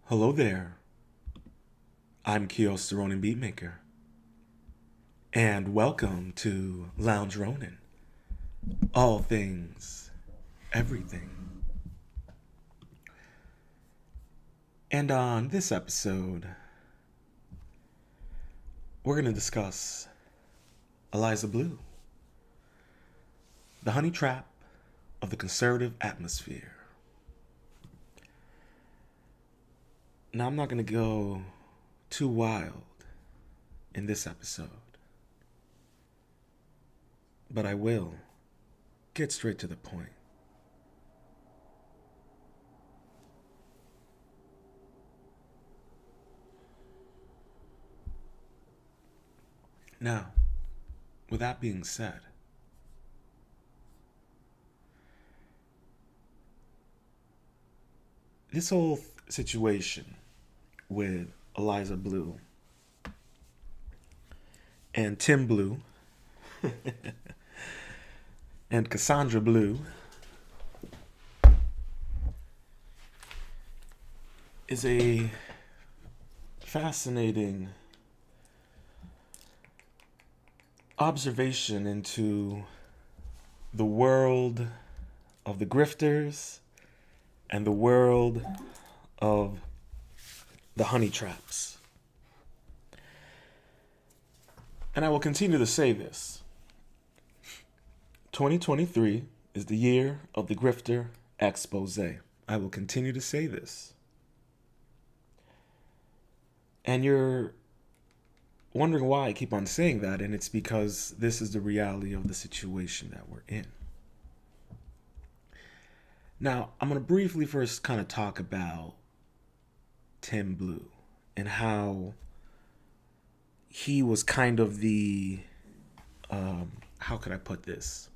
Hello there. I'm Kios the Ronin Beatmaker. And welcome to Lounge Ronin. All things, everything. And on this episode, we're going to discuss Eliza Bleu, the honey trap of the conservative atmosphere. Now, I'm not going to go too wild in this episode, but I will get straight to the point. Now, with that being said, this whole situation with Eliza Bleu and Tim Bleu and Cassandra Bleu is a fascinating observation into the world of the grifters and the world of the honey traps. And I will continue to say this. 2023 is the year of the grifter expose. I will continue to say this. And you're wondering why I keep on saying that, and it's because this is the reality of the situation that we're in. Now, I'm going to briefly first kind of talk about Tim Bleu and how he was kind of the, how could I put this?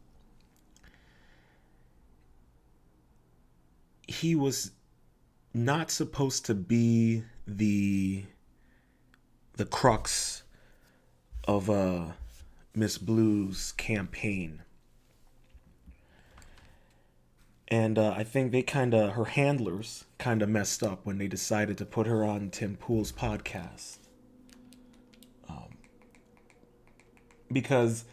He was not supposed to be the crux of Miss Blue's campaign. And I think her handlers kind of messed up when they decided to put her on Tim Pool's podcast. Because,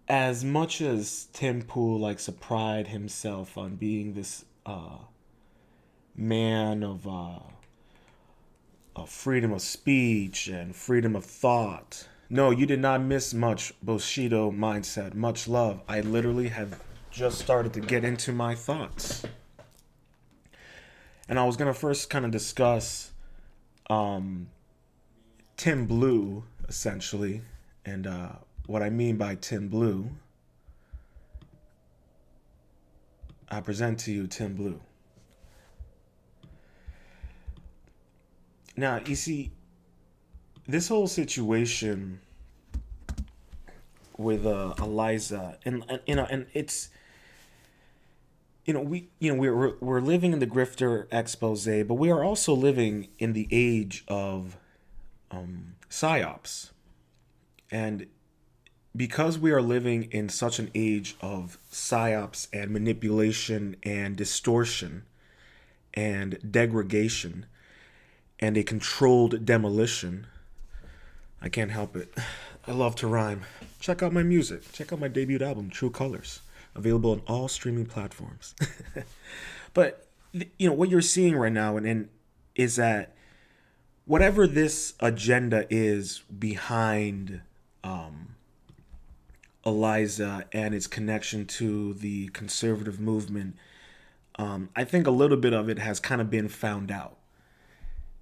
as much as Tim Pool likes to pride himself on being this man of freedom of speech and freedom of thought, no, you did not miss much, Bushido mindset. Much love. I literally have just started to get into my thoughts. And I was going to first kind of discuss Tim Bleu, essentially. And what I mean by Tim Bleu, I present to you Tim Bleu. Now, you see, this whole situation with Eliza, and it's, we're living in the grifter expose, but we are also living in the age of psyops. And because we are living in such an age of psyops and manipulation and distortion and degradation and a controlled demolition, I can't help it. I love to rhyme. Check out my music. Check out my debut album, True Colors. Available on all streaming platforms. But, what you're seeing right now and is that whatever this agenda is behind Eliza and its connection to the conservative movement, I think a little bit of it has kind of been found out.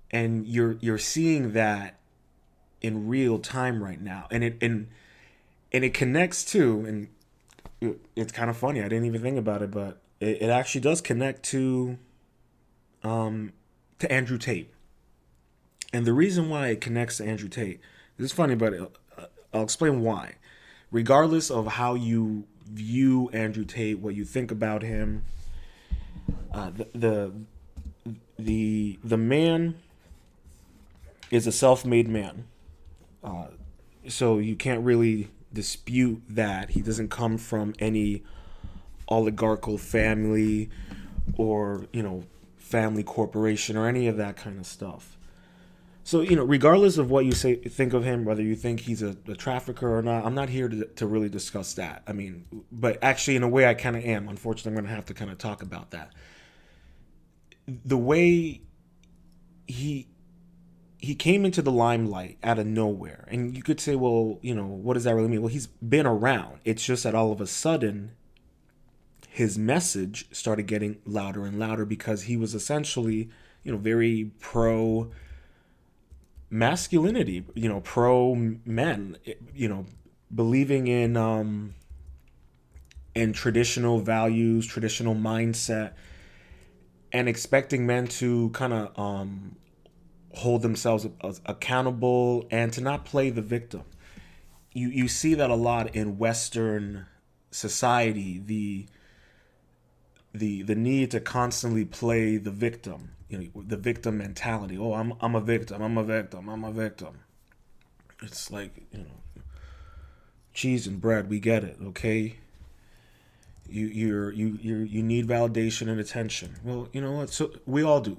And you're seeing that in real time right now. And it connects to, and it's kind of funny, I didn't even think about it, but it actually does connect to Andrew Tate. And the reason why it connects to Andrew Tate, this is funny, but I'll explain why. Regardless of how you view Andrew Tate, what you think about him, the man is a self-made man. So you can't really dispute that. He doesn't come from any oligarchical family or, family corporation or any of that kind of stuff. So, regardless of what you think of him, whether you think he's a trafficker or not, I'm not here to really discuss that. I mean, but actually, in a way, I kind of am. Unfortunately, I'm going to have to kind of talk about that. The way he he came into the limelight out of nowhere, and you could say, well, what does that really mean? Well, he's been around. It's just that all of a sudden, his message started getting louder and louder because he was essentially, very pro masculinity, pro men, believing in traditional values, traditional mindset, and expecting men to kind of hold themselves accountable and to not play the victim. You see that a lot in Western society, the need to constantly play the victim, the victim mentality. Oh, I'm a victim. I'm a victim. I'm a victim. It's like, cheese and bread. We get it, okay? You need validation and attention. Well, you know what? So we all do.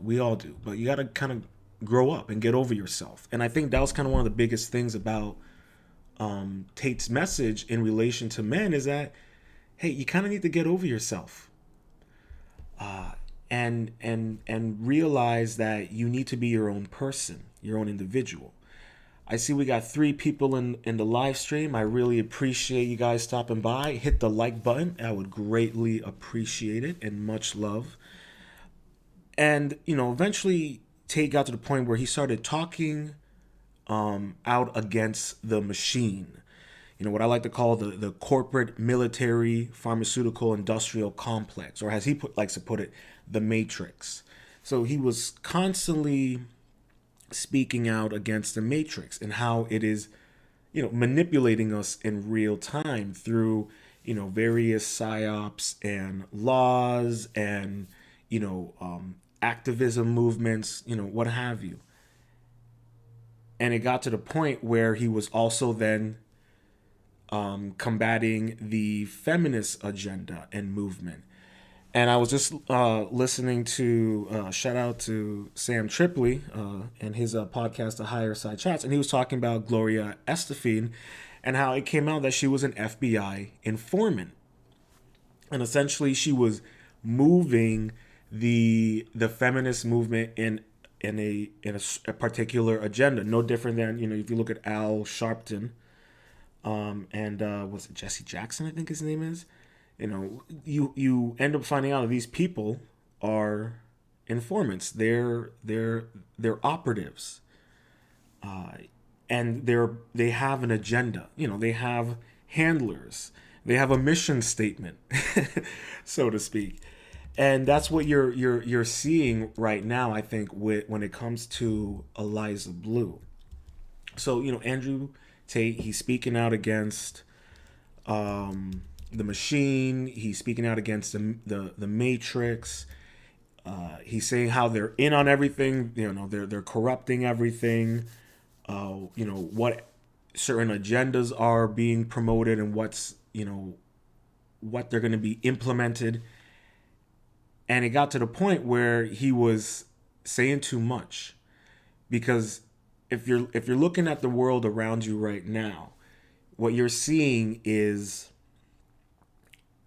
But you got to kind of grow up and get over yourself. And I think that was kind of one of the biggest things about Tate's message in relation to men is that, hey, you kind of need to get over yourself. And realize that you need to be your own person, your own individual. I see we got 3 people in the live stream. I really appreciate you guys stopping by. Hit the like button. I would greatly appreciate it, and much love. And, eventually Tate got to the point where he started talking out against the machine. What I like to call the corporate, military, pharmaceutical, industrial complex, or as he likes to put it, the matrix. So he was constantly speaking out against the matrix and how it is, manipulating us in real time through, various psyops and laws and, activism movements, what have you. And it got to the point where he was also then combating the feminist agenda and movement. And I was just listening to, shout out to Sam Tripoli and his podcast, The Higher Side Chats, and he was talking about Gloria Estefan and how it came out that she was an FBI informant. And essentially she was moving the feminist movement in a particular agenda, no different than, if you look at Al Sharpton, and was it Jesse Jackson, I think his name is. You end up finding out that these people are informants. They're operatives, and they have an agenda. They have handlers. They have a mission statement, so to speak. And that's what you're seeing right now, I think, when it comes to Eliza Bleu. So Andrew Tate, he's speaking out against the machine. He's speaking out against the matrix. He's saying how they're in on everything. They're corrupting everything. What certain agendas are being promoted and what they're going to be implemented. And it got to the point where he was saying too much, because if you're looking at the world around you right now, what you're seeing is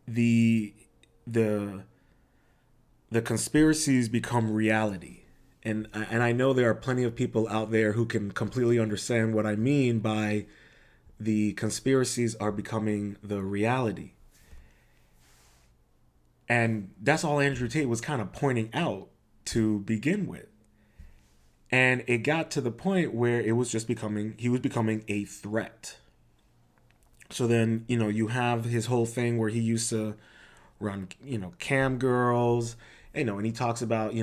the conspiracies become reality. And I know there are plenty of people out there who can completely understand what I mean by the conspiracies are becoming the reality. And that's all Andrew Tate was kind of pointing out to begin with. And it got to the point where he was becoming a threat. So then, you have his whole thing where he used to run, cam girls, and he talks about,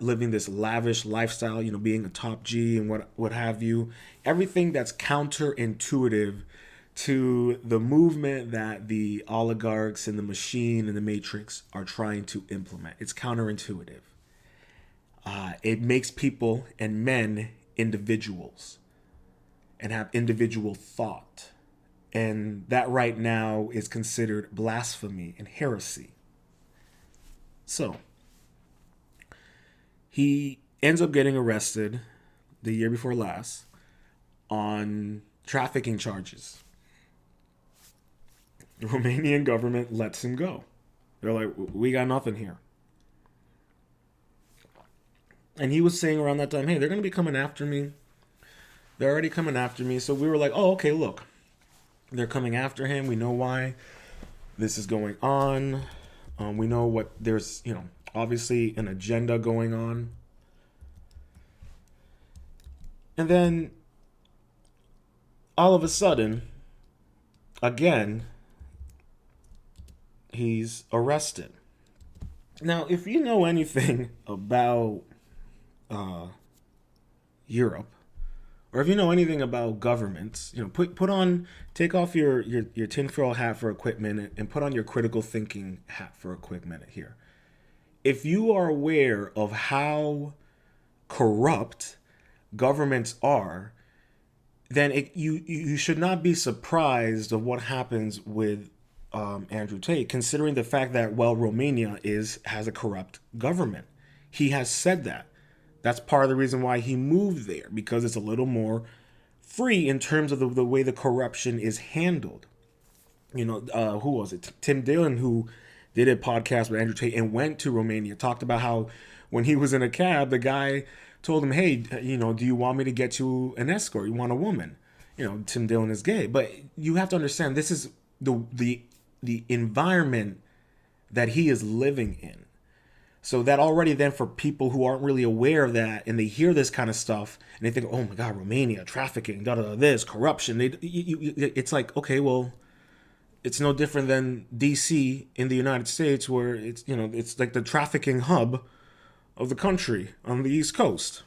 living this lavish lifestyle, being a top G and what have you. Everything that's counterintuitive to the movement that the oligarchs and the machine and the matrix are trying to implement. It's counterintuitive. It makes people and men individuals and have individual thought. And that right now is considered blasphemy and heresy. So, He ends up getting arrested the year before last on trafficking charges. The Romanian government lets him go. They're like, we got nothing here. And he was saying around that time, hey, they're going to be coming after me. They're already coming after me. So we were like, oh, okay, look. They're coming after him. We know why this is going on. We know what there's, obviously an agenda going on. And then all of a sudden, again, he's arrested. Now, if you know anything about Europe, or if you know anything about governments, take off your tinfoil hat for a quick minute and put on your critical thinking hat for a quick minute here. If you are aware of how corrupt governments are, then you should not be surprised of what happens with Andrew Tate, considering the fact that, Romania has a corrupt government. He has said that. That's part of the reason why he moved there, because it's a little more free in terms of the way the corruption is handled. Who was it? Tim Dillon, who did a podcast with Andrew Tate and went to Romania, talked about how when he was in a cab, the guy told him, hey, do you want me to get you an escort? You want a woman? Tim Dillon is gay. But you have to understand, this is the environment that he is living in. So that already then, for people who aren't really aware of that and they hear this kind of stuff and they think, oh my God, Romania, trafficking, this, corruption. It's like, okay, well, it's no different than DC in the United States, where it's like the trafficking hub of the country on the East Coast.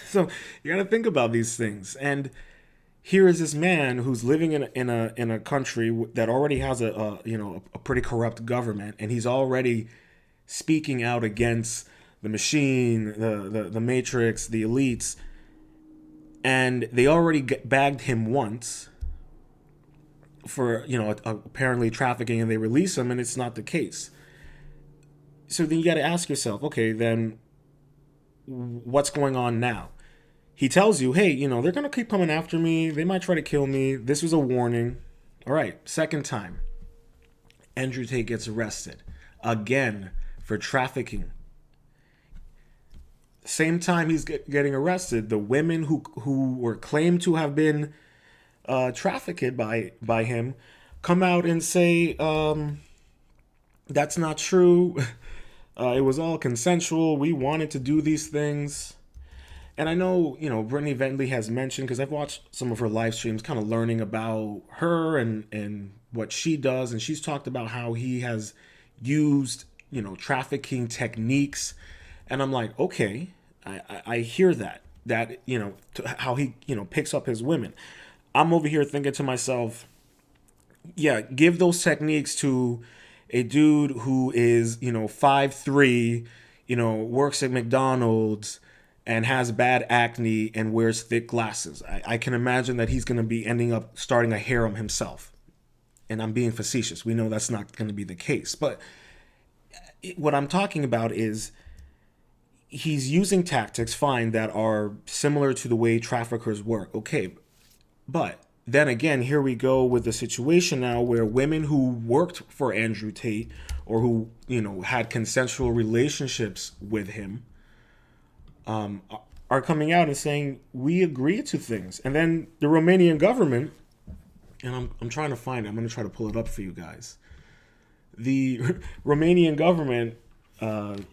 So you got to think about these things. And here is this man who's living in a country that already has a pretty corrupt government, and he's already speaking out against the machine, the matrix, the elites, and they already bagged him once for apparently trafficking, and they release him, and it's not the case. So then you got to ask yourself, okay, then what's going on now? He tells you, hey, they're going to keep coming after me. They might try to kill me. This was a warning. All right, second time, Andrew Tate gets arrested again for trafficking. Same time he's getting arrested, the women who were claimed to have been trafficked by him come out and say that's not true. It was all consensual. We wanted to do these things. And I know, Brittany Bentley has mentioned, because I've watched some of her live streams, kind of learning about her and what she does. And she's talked about how he has used, trafficking techniques. And I'm like, okay, I hear that, how he, picks up his women. I'm over here thinking to myself, yeah, give those techniques to a dude who is, 5'3", works at McDonald's and has bad acne and wears thick glasses. I can imagine that he's going to be ending up starting a harem himself. And I'm being facetious. We know that's not going to be the case. But what I'm talking about is he's using tactics, fine, that are similar to the way traffickers work. Okay, but then again, here we go with the situation now where women who worked for Andrew Tate, or who, had consensual relationships with him, are coming out and saying, we agree to things. And then the Romanian government, and I'm trying to find it. I'm going to try to pull it up for you guys. The Romanian government and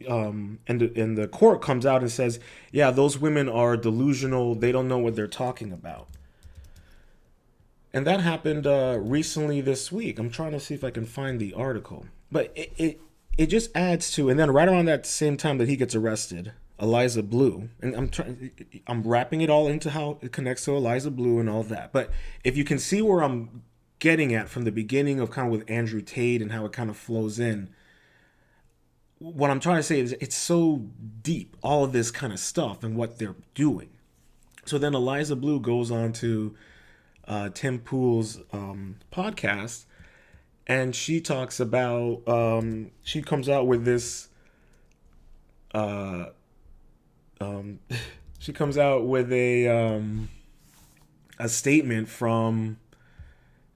the court comes out and says, yeah, those women are delusional. They don't know what they're talking about. And that happened recently this week. I'm trying to see if I can find the article. But it just adds to, and then right around that same time that he gets arrested, Eliza Bleu, and I'm wrapping it all into how it connects to Eliza Bleu and all that. But if you can see where I'm getting at from the beginning of kind of with Andrew Tate and how it kind of flows in, what I'm trying to say is it's so deep, all of this kind of stuff and what they're doing. So then Eliza Bleu goes on to Tim Pool's podcast, and she talks about, she comes out with this uh, um, she comes out with a statement from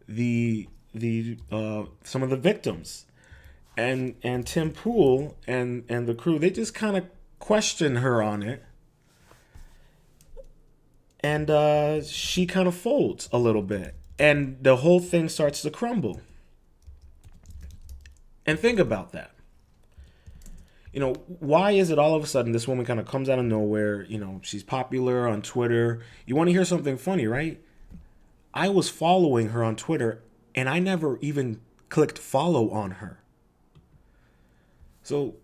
the some of the victims, and Tim Pool and the crew, they just kind of question her on it, and she kind of folds a little bit, and the whole thing starts to crumble. And think about that. Why is it all of a sudden this woman kind of comes out of nowhere? She's popular on Twitter. You want to hear something funny, right? I was following her on Twitter, and I never even clicked follow on her. So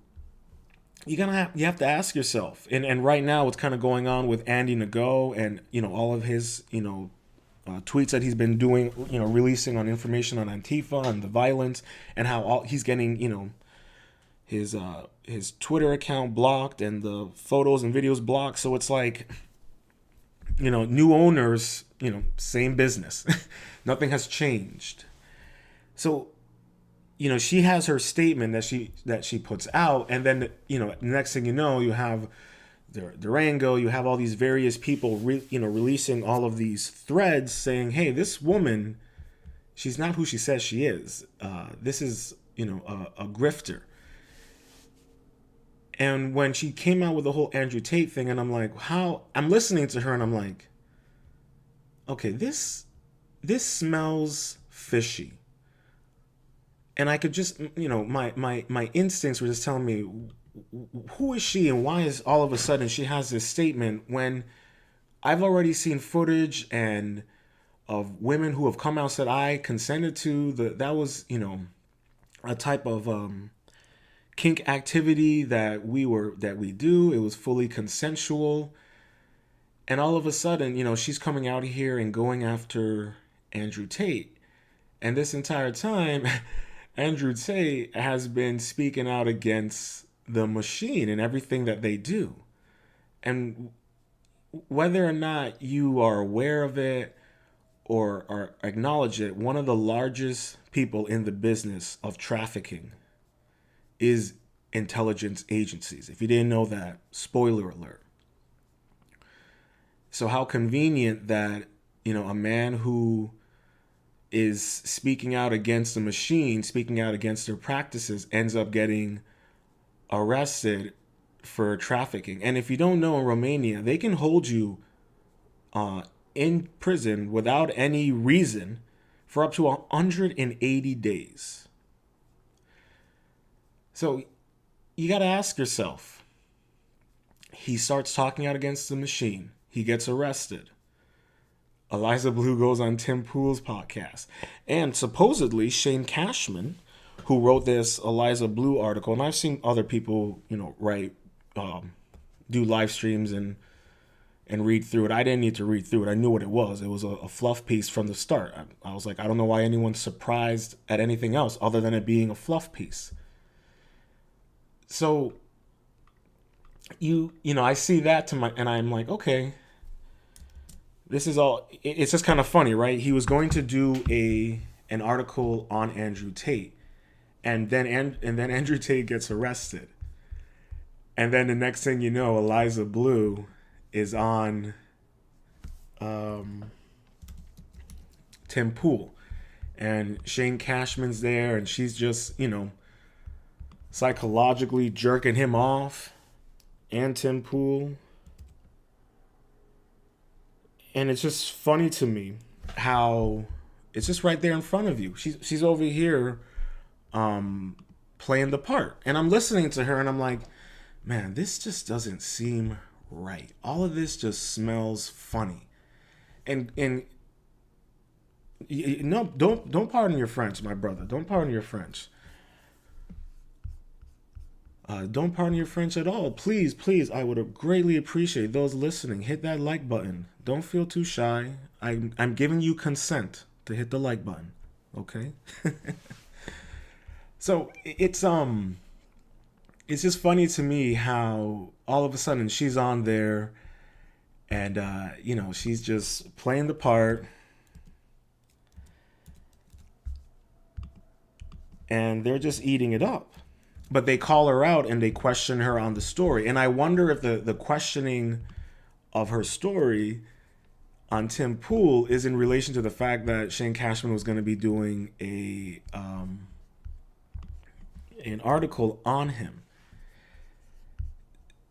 you have to ask yourself, and right now what's kind of going on with Andy Nago, and all of his tweets that he's been doing, releasing on information on Antifa and the violence, and how he's getting his Twitter account blocked and the photos and videos blocked. So it's like, new owners, same business. Nothing has changed. So, she has her statement that she puts out, and then next thing you know, you have Durango, you have all these various people releasing all of these threads saying, hey, this woman, she's not who she says she is. This is a grifter. And when she came out with the whole Andrew Tate thing, and I'm like, I'm listening to her, and I'm like, okay, this smells fishy. And I could just, my instincts were just telling me, who is she, and why is all of a sudden she has this statement when I've already seen footage and of women who have come out and said, I consented to that was, a type of kink activity that we do. It was fully consensual. And all of a sudden, she's coming out here and going after Andrew Tate. And this entire time, Andrew Tate has been speaking out against the machine and everything that they do. And whether or not you are aware of it or acknowledge it, one of the largest people in the business of trafficking is intelligence agencies. If you didn't know that, spoiler alert. So how convenient that, a man who is speaking out against the machine, speaking out against their practices, ends up getting arrested for trafficking. And if you don't know, in Romania, they can hold you in prison without any reason for up to 180 days. So you got to ask yourself, he starts talking out against the machine. He gets arrested. Eliza Bleu goes on Tim Pool's podcast. And supposedly Shane Cashman, who wrote this Eliza Bleu article, and I've seen other people, write, do live streams and read through it. I didn't need to read through it. I knew what it was. It was a fluff piece from the start. I was like, I don't know why anyone's surprised at anything else other than it being a fluff piece. So, I see that and I'm like, okay, this is all, it's just kind of funny, right? He was going to do an article on Andrew Tate, and then Andrew Tate gets arrested. And then the next thing you know, Eliza Bleu is on Tim Pool, and Shane Cashman's there, and she's just, psychologically jerking him off, and Tim Pool. And it's just funny to me how it's just right there in front of you. She's over here playing the part. And I'm listening to her and I'm like, man, this just doesn't seem right. All of this just smells funny. And no, don't pardon your French, my brother. Don't pardon your French. Don't pardon your French at all. Please, I would greatly appreciate those listening. Hit that like button. Don't feel too shy. I'm giving you consent to hit the like button. Okay? So it's just funny to me how all of a sudden she's on there and she's just playing the part. And they're just eating it up. but they call her out and they question her on the story. And I wonder if the questioning of her story on Tim Pool is in relation to the fact that Shane Cashman was going to be doing an article on him.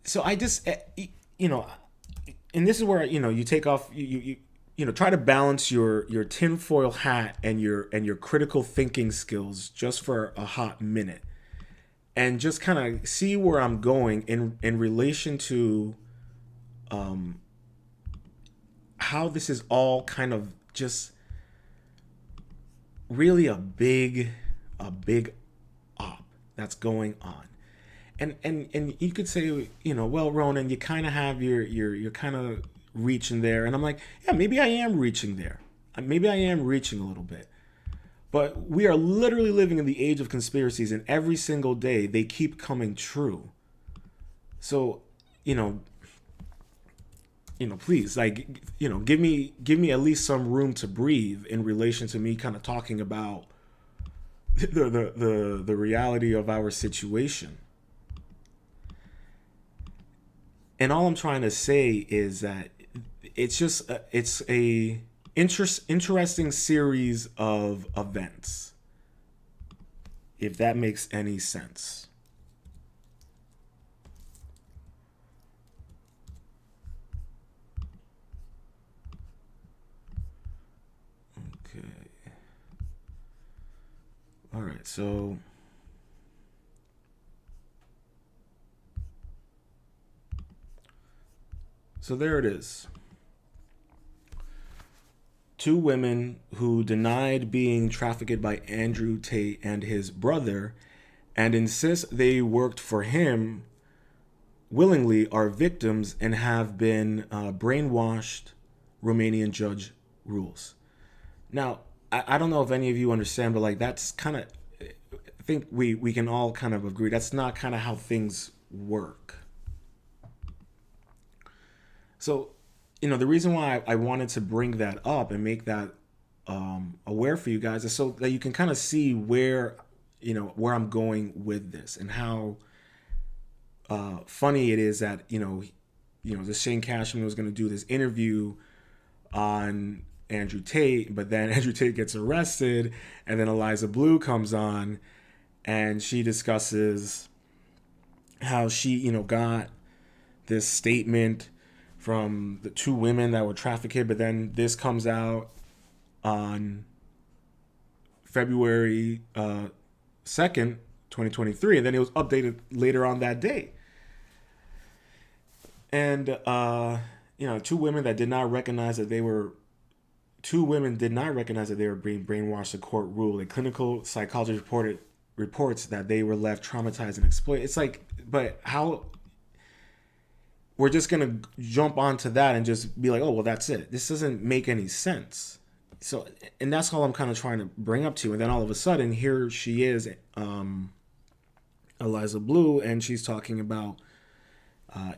So I just, you know, and this is where you take off try to balance your tinfoil hat and your critical thinking skills just for a hot minute, and just kind of see where I'm going in relation to how this is all kind of just really a big op that's going on. And you could say, well, Ronan, you kind of have you're kind of reaching there, and I'm like, yeah, maybe I am reaching there. Maybe I am reaching a little bit. But we are literally living in the age of conspiracies, and every single day they keep coming true. So, please, like, give me at least some room to breathe in relation to me kind of talking about the reality of our situation. And all I'm trying to say is that it's a interesting series of events, if that makes any sense. Okay. All right. So there it is. Two women who denied being trafficked by Andrew Tate and his brother and insist they worked for him willingly are victims and have been brainwashed Romanian judge rules. Now, I don't know if any of you understand, but like that's kind of, I think we can all kind of agree that's not kind of how things work. So, the reason why I wanted to bring that up and make that aware for you guys is so that you can kind of see where I'm going with this, and how funny it is that this Shane Cashman was going to do this interview on Andrew Tate, but then Andrew Tate gets arrested, and then Eliza Bleu comes on, and she discusses how she got this statement from the two women that were trafficked, but then this comes out on February 2nd, 2023, and then it was updated later on that day. And two women did not recognize that they were being brainwashed. The court ruled. A clinical psychologist reports that they were left traumatized and exploited. It's like, but how? We're just gonna jump onto that and just be like, oh well, that's it. This doesn't make any sense. So, and that's all I'm kind of trying to bring up to. And then all of a sudden, here she is, Eliza Bleu, and she's talking about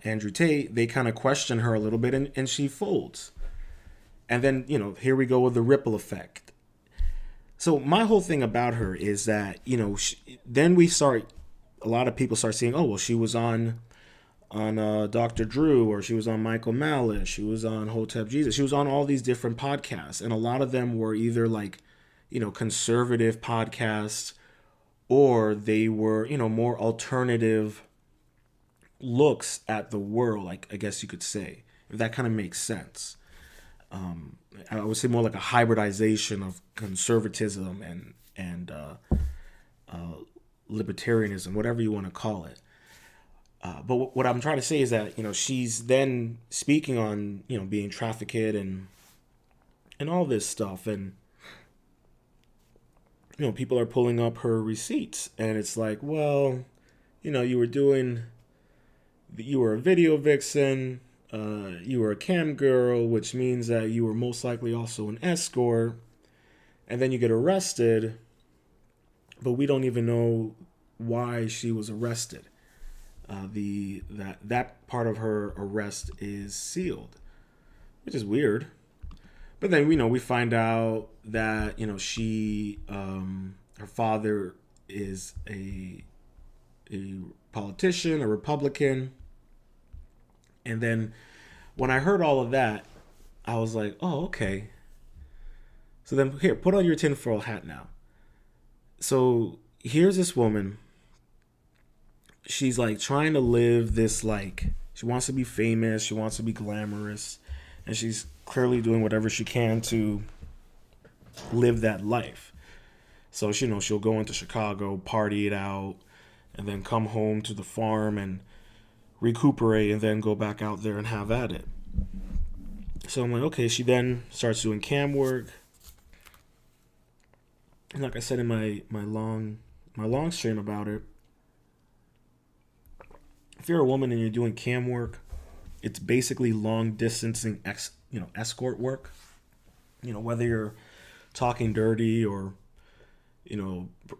Andrew Tate. They kind of question her a little bit, and she folds. And then, here we go with the ripple effect. So my whole thing about her is that, then a lot of people start saying, oh, well, she was on Dr. Drew, or she was on Michael Malice, she was on Hotep Jesus, she was on all these different podcasts. And a lot of them were either like, conservative podcasts, or they were, more alternative looks at the world, like, I guess you could say, if that kind of makes sense. I would say more like a hybridization of conservatism and libertarianism, whatever you want to call it. But what I'm trying to say is that she's then speaking on being trafficked and all this stuff, and people are pulling up her receipts, and it's like, well, you were a video vixen. You were a cam girl, which means that you were most likely also an escort, and then you get arrested, but we don't even know why she was arrested. That part of her arrest is sealed, which is weird. But then we find out that she her father is a politician, a Republican. And then when I heard all of that, I was like, oh, okay. So then here, put on your tinfoil hat now. So here's this woman. She's like trying to live this, like, she wants to be famous, she wants to be glamorous, and she's clearly doing whatever she can to live that life. So she, she'll go into Chicago, party it out, and then come home to the farm and recuperate, and then go back out there and have at it. So I'm like, okay. She then starts doing cam work, and like I said in my long stream about it, if you're a woman and you're doing cam work, it's basically long distancing escort work. Whether you're talking dirty or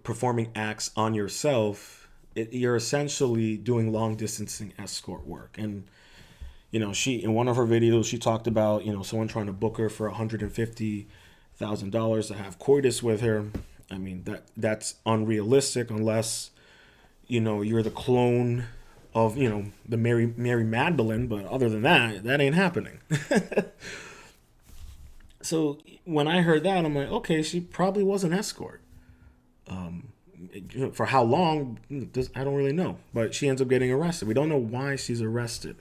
performing acts on yourself, you're essentially doing long distancing escort work. And she, in one of her videos, she talked about someone trying to book her for $150,000 to have coitus with her. I mean, that's unrealistic unless you're the clone of the Mary Magdalene, but other than that ain't happening. So when I heard that, I'm like, okay, she probably was an escort. For how long, I don't really know. But she ends up getting arrested. We don't know why she's arrested.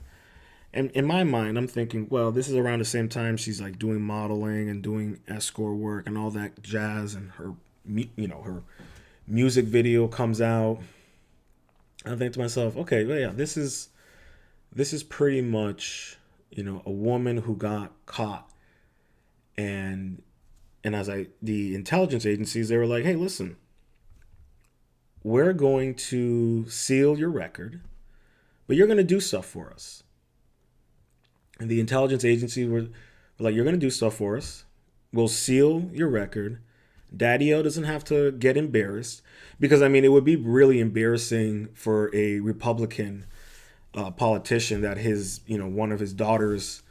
And in my mind, I'm thinking, well, this is around the same time she's like doing modeling and doing escort work and all that jazz, and her music video comes out. I think to myself, okay, well, yeah, this is pretty much a woman who got caught, and the intelligence agencies, they were like, hey, listen, we're going to seal your record, but you're going to do stuff for us. And the intelligence agency were like, you're going to do stuff for us. We'll seal your record. Daddy-O doesn't have to get embarrassed, because I mean, it would be really embarrassing for a Republican politician that his one of his daughters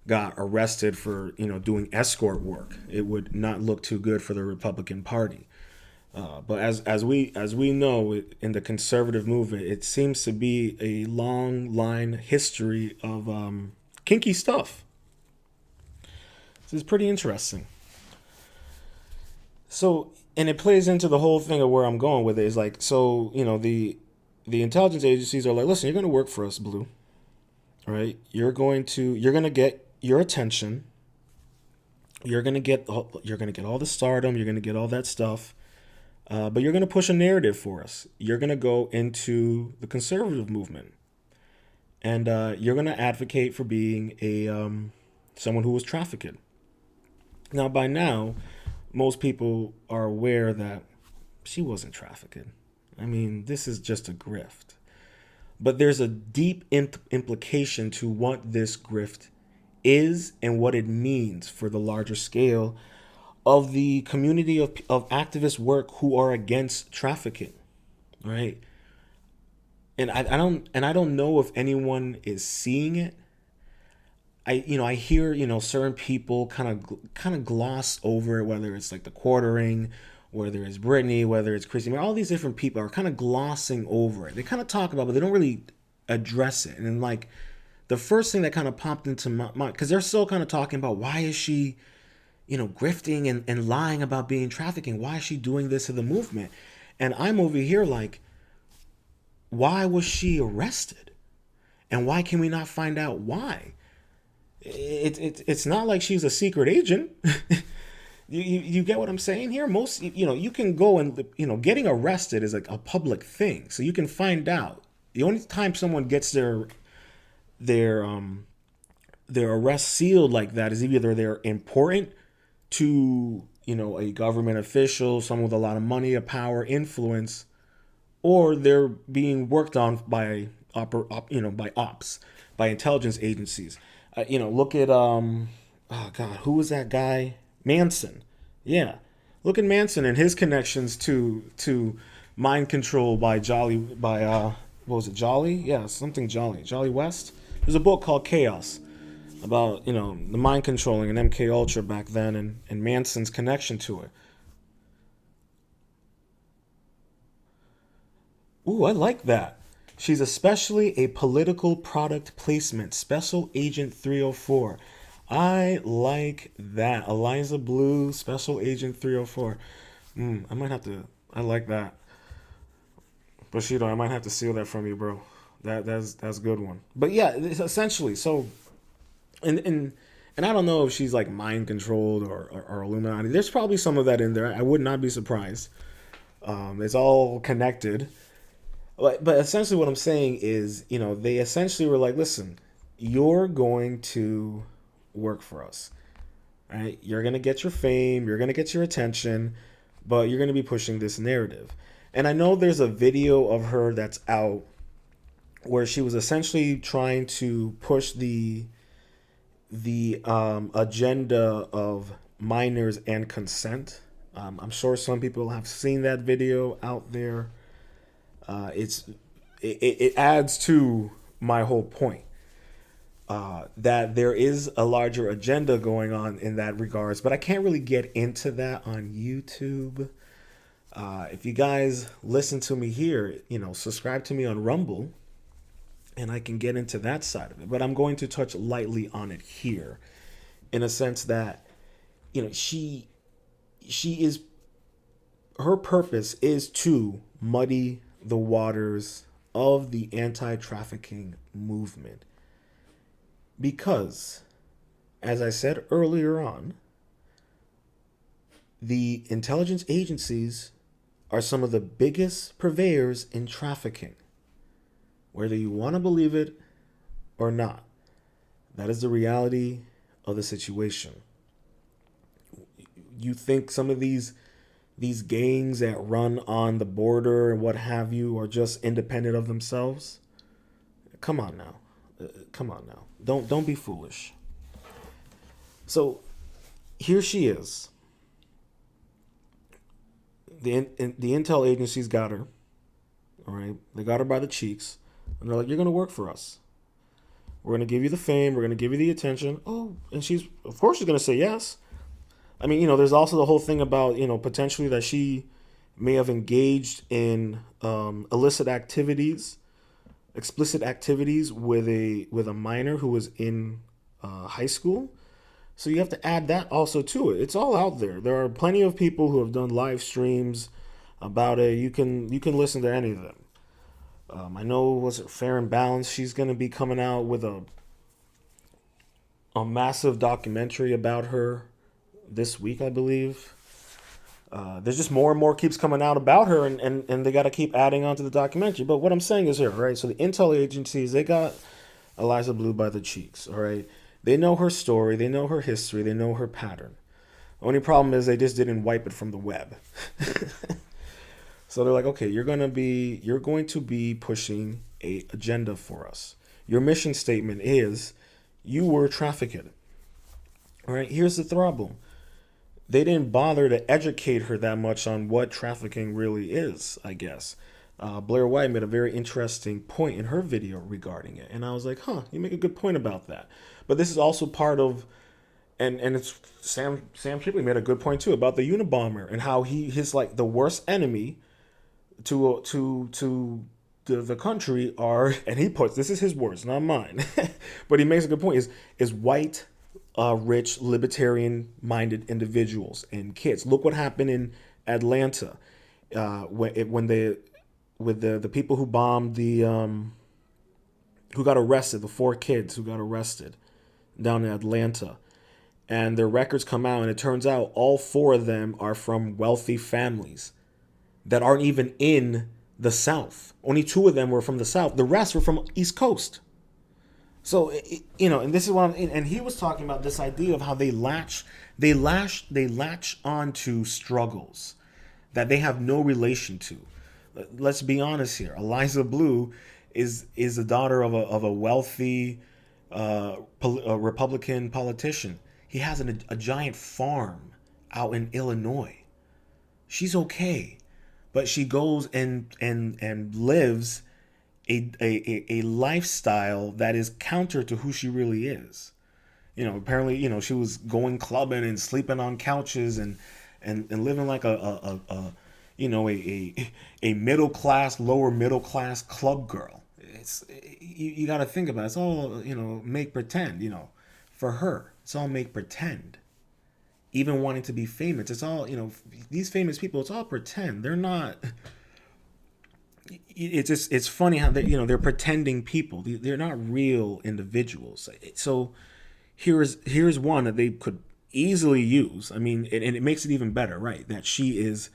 got arrested for doing escort work. It would not look too good for the Republican Party. But as we know, in the conservative movement, it seems to be a long line history of kinky stuff. This is pretty interesting. So, and it plays into the whole thing of where I'm going with it. Is like, so the intelligence agencies are like, listen, you're going to work for us, Bleu, right? You're going to get your attention. You're going to get all the stardom. You're going to get all that stuff. But you're going to push a narrative for us. You're going to go into the conservative movement, and you're going to advocate for being someone who was trafficked. Now, by now, most people are aware that she wasn't trafficked. I mean, this is just a grift. But there's a deep implication to what this grift is and what it means for the larger scale of the community of activist work who are against trafficking, right? And I don't know if anyone is seeing it. I hear certain people kind of gloss over it, whether it's like the Quartering, whether it's Brittany, whether it's Chrissy, all these different people are kind of glossing over it. They kind of talk about it, but they don't really address it. And then, like, the first thing that kind of popped into my mind, because they're still kind of talking about, why is she grifting and lying about being trafficking? Why is she doing this to the movement? And I'm over here like, why was she arrested? And why can we not find out why? It's not like she's a secret agent. You get what I'm saying here? Most, you can go and, getting arrested is like a public thing. So you can find out. The only time someone gets their arrest sealed like that is either they're important to a government official, someone with a lot of money, a power, influence, or they're being worked on by by intelligence agencies. Look at oh god, who was that guy? Manson. Yeah, look at Manson and his connections to mind control by what was it, Jolly? Yeah, something Jolly West. There's a book called Chaos about the mind controlling and MK Ultra back then, and Manson's connection to it. Ooh, I like that. She's especially a political product placement, Special Agent 304. I like that. Eliza Bleu, Special Agent 304. I might have to. I like that. Bushido, I might have to steal that from you, bro. That's a good one. But yeah, it's essentially so. And and I don't know if she's like mind controlled or Illuminati. There's probably some of that in there. I would not be surprised. It's all connected. But essentially, what I'm saying is, they essentially were like, listen, you're going to work for us, right? You're going to get your fame, you're going to get your attention, but you're going to be pushing this narrative. And I know there's a video of her that's out where she was essentially trying to push the agenda of minors and consent. I'm sure some people have seen that video out there. It adds to my whole point, that there is a larger agenda going on in that regards, but I can't really get into that on YouTube. If you guys listen to me here, subscribe to me on Rumble, and I can get into that side of it. But I'm going to touch lightly on it here, in a sense that, she is, her purpose is to muddy the waters of the anti-trafficking movement. Because, as I said earlier on, the intelligence agencies are some of the biggest purveyors in trafficking. Whether you want to believe it or not, that is the reality of the situation. You think some of these gangs that run on the border and what have you are just independent of themselves? Come on now. Don't be foolish. So here she is. The intel agencies got her. All right, they got her by the cheeks, and they're like, "You're going to work for us. We're going to give you the fame. We're going to give you the attention." Oh, and of course, she's going to say yes. I mean, there's also the whole thing about, potentially that she may have engaged in illicit activities, explicit activities with a minor who was in high school. So you have to add that also to it. It's all out there. There are plenty of people who have done live streams about it. You can listen to any of them. I know, was it Fair and Balanced? She's going to be coming out with a massive documentary about her this week, I believe. There's just more and more keeps coming out about her, and they got to keep adding on to the documentary. But what I'm saying is here, right? So the intel agencies, they got Eliza Bleu by the cheeks, all right? They know her story, they know her history, they know her pattern. The only problem is they just didn't wipe it from the web. So they're like, okay, you're going to be pushing a agenda for us. Your mission statement is you were trafficked. All right, here's the problem. They didn't bother to educate her that much on what trafficking really is, I guess. Blair White made a very interesting point in her video regarding it. And I was like, you make a good point about that. But this is also part of, and it's Sam Shipley made a good point too about the Unabomber and how his like the worst enemy to the country are, and he puts, this is his words, not mine, but he makes a good point, is white, rich, libertarian-minded individuals and kids. Look what happened in Atlanta when the people who bombed who got arrested, the 4 kids who got arrested down in Atlanta, and their records come out, and it turns out all 4 of them are from wealthy families that aren't even in the South. Only 2 of them were from the South. The rest were from East Coast. So, and this is what and he was talking about this idea of how they latch onto struggles that they have no relation to. Let's be honest here. Eliza Bleu is the daughter of a wealthy a Republican politician. He has a giant farm out in Illinois. She's okay, but she goes and lives a lifestyle that is counter to who she really is. Apparently, she was going clubbing and sleeping on couches and living like a a middle class, lower middle class club girl. It's you got to think about it. It's all make pretend. For her, it's all make pretend. Even wanting to be famous, it's all these famous people. It's all pretend. They're not. It's funny how they're pretending people. They're not real individuals. So here's one that they could easily use. I mean, and it makes it even better, right? That she is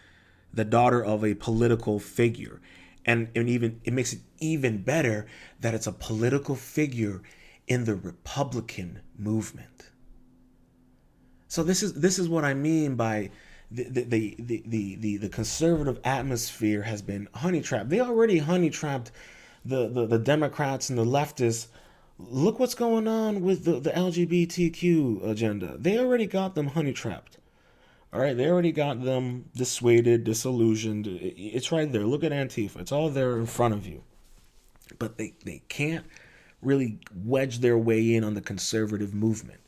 the daughter of a political figure, and even it makes it even better that it's a political figure in the Republican movement. So this is what I mean by the conservative atmosphere has been honey trapped. They already honey trapped the Democrats and the leftists. Look what's going on with the LGBTQ agenda. They already got them honey trapped. All right, they already got them dissuaded, disillusioned. It's right there. Look at Antifa. It's all there in front of you. But they can't really wedge their way in on the conservative movement.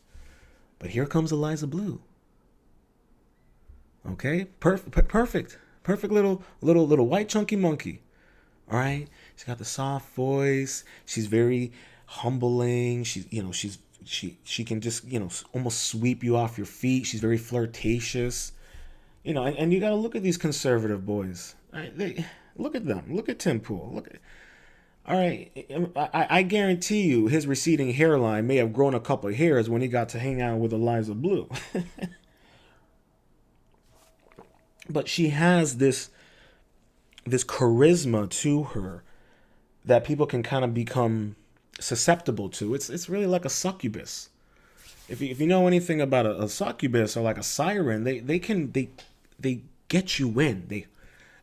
But here comes Eliza Bleu. Okay, perfect little white chunky monkey. All right, she's got the soft voice. She's very humbling. She can just almost sweep you off your feet. She's very flirtatious. And you got to look at these conservative boys. Look at them. Look at Tim Pool. All right, I guarantee you his receding hairline may have grown a couple of hairs when he got to hang out with Eliza Bleu. But she has this charisma to her that people can kind of become susceptible to. It's really like a succubus. If you know anything about a succubus or like a siren, they get you in.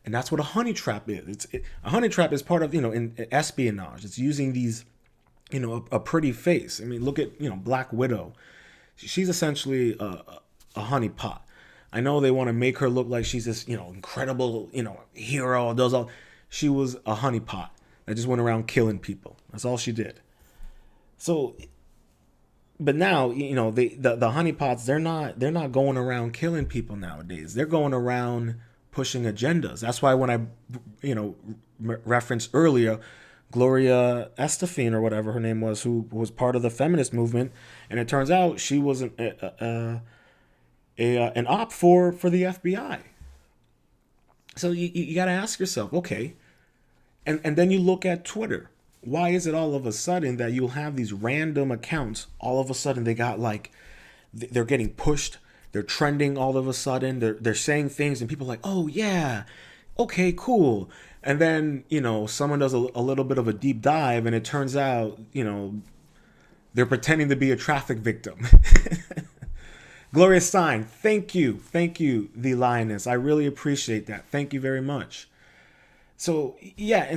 And that's what a honey trap is. A honey trap is part of in espionage. It's using these a pretty face. I mean, look at Black Widow. She's essentially a honey pot. I know they want to make her look like she's this incredible hero. She was a honey pot that just went around killing people. That's all she did. So, but now the honeypots, they're not going around killing people nowadays. They're going around pushing agendas. That's why when I referenced earlier Gloria Estefan or whatever her name was, who was part of the feminist movement, and it turns out she was an op for the FBI. So you got to ask yourself, okay, and then you look at Twitter. Why is it all of a sudden that you'll have these random accounts, all of a sudden they got they're getting pushed, they're trending all of a sudden, they're saying things and people are like, oh yeah, okay, cool. And then, someone does a little bit of a deep dive and it turns out, they're pretending to be a traffic victim. Gloria Stein, thank you, the lioness. I really appreciate that. Thank you very much. So yeah,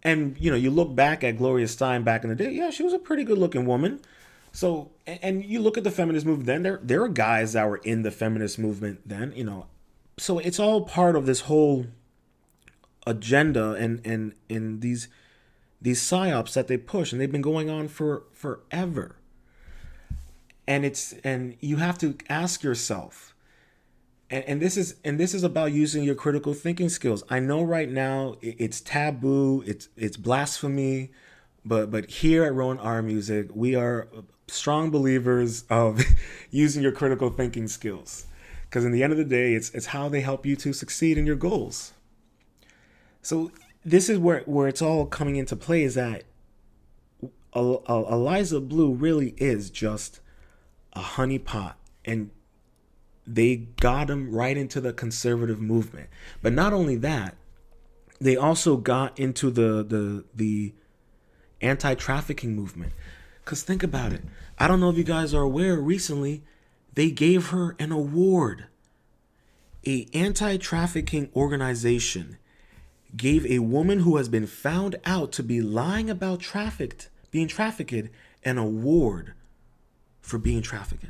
and you look back at Gloria Stein back in the day. Yeah, she was a pretty good looking woman. So and you look at the feminist movement then. There are guys that were in the feminist movement then. So it's all part of this whole agenda and these psyops that they push, and they've been going on for forever. And you have to ask yourself, and this is about using your critical thinking skills. I know right now it's taboo, it's blasphemy, but here at Rowan R Music, we are strong believers of using your critical thinking skills, because in the end of the day, it's how they help you to succeed in your goals. So this is where it's all coming into play, is that Eliza Bleu really is just a honeypot, and they got him right into the conservative movement. But not only that, they also got into the anti-trafficking movement. Because think about it. I don't know if you guys are aware, recently they gave her an award. A anti-trafficking organization gave a woman who has been found out to be lying about being trafficked, an award for being trafficked.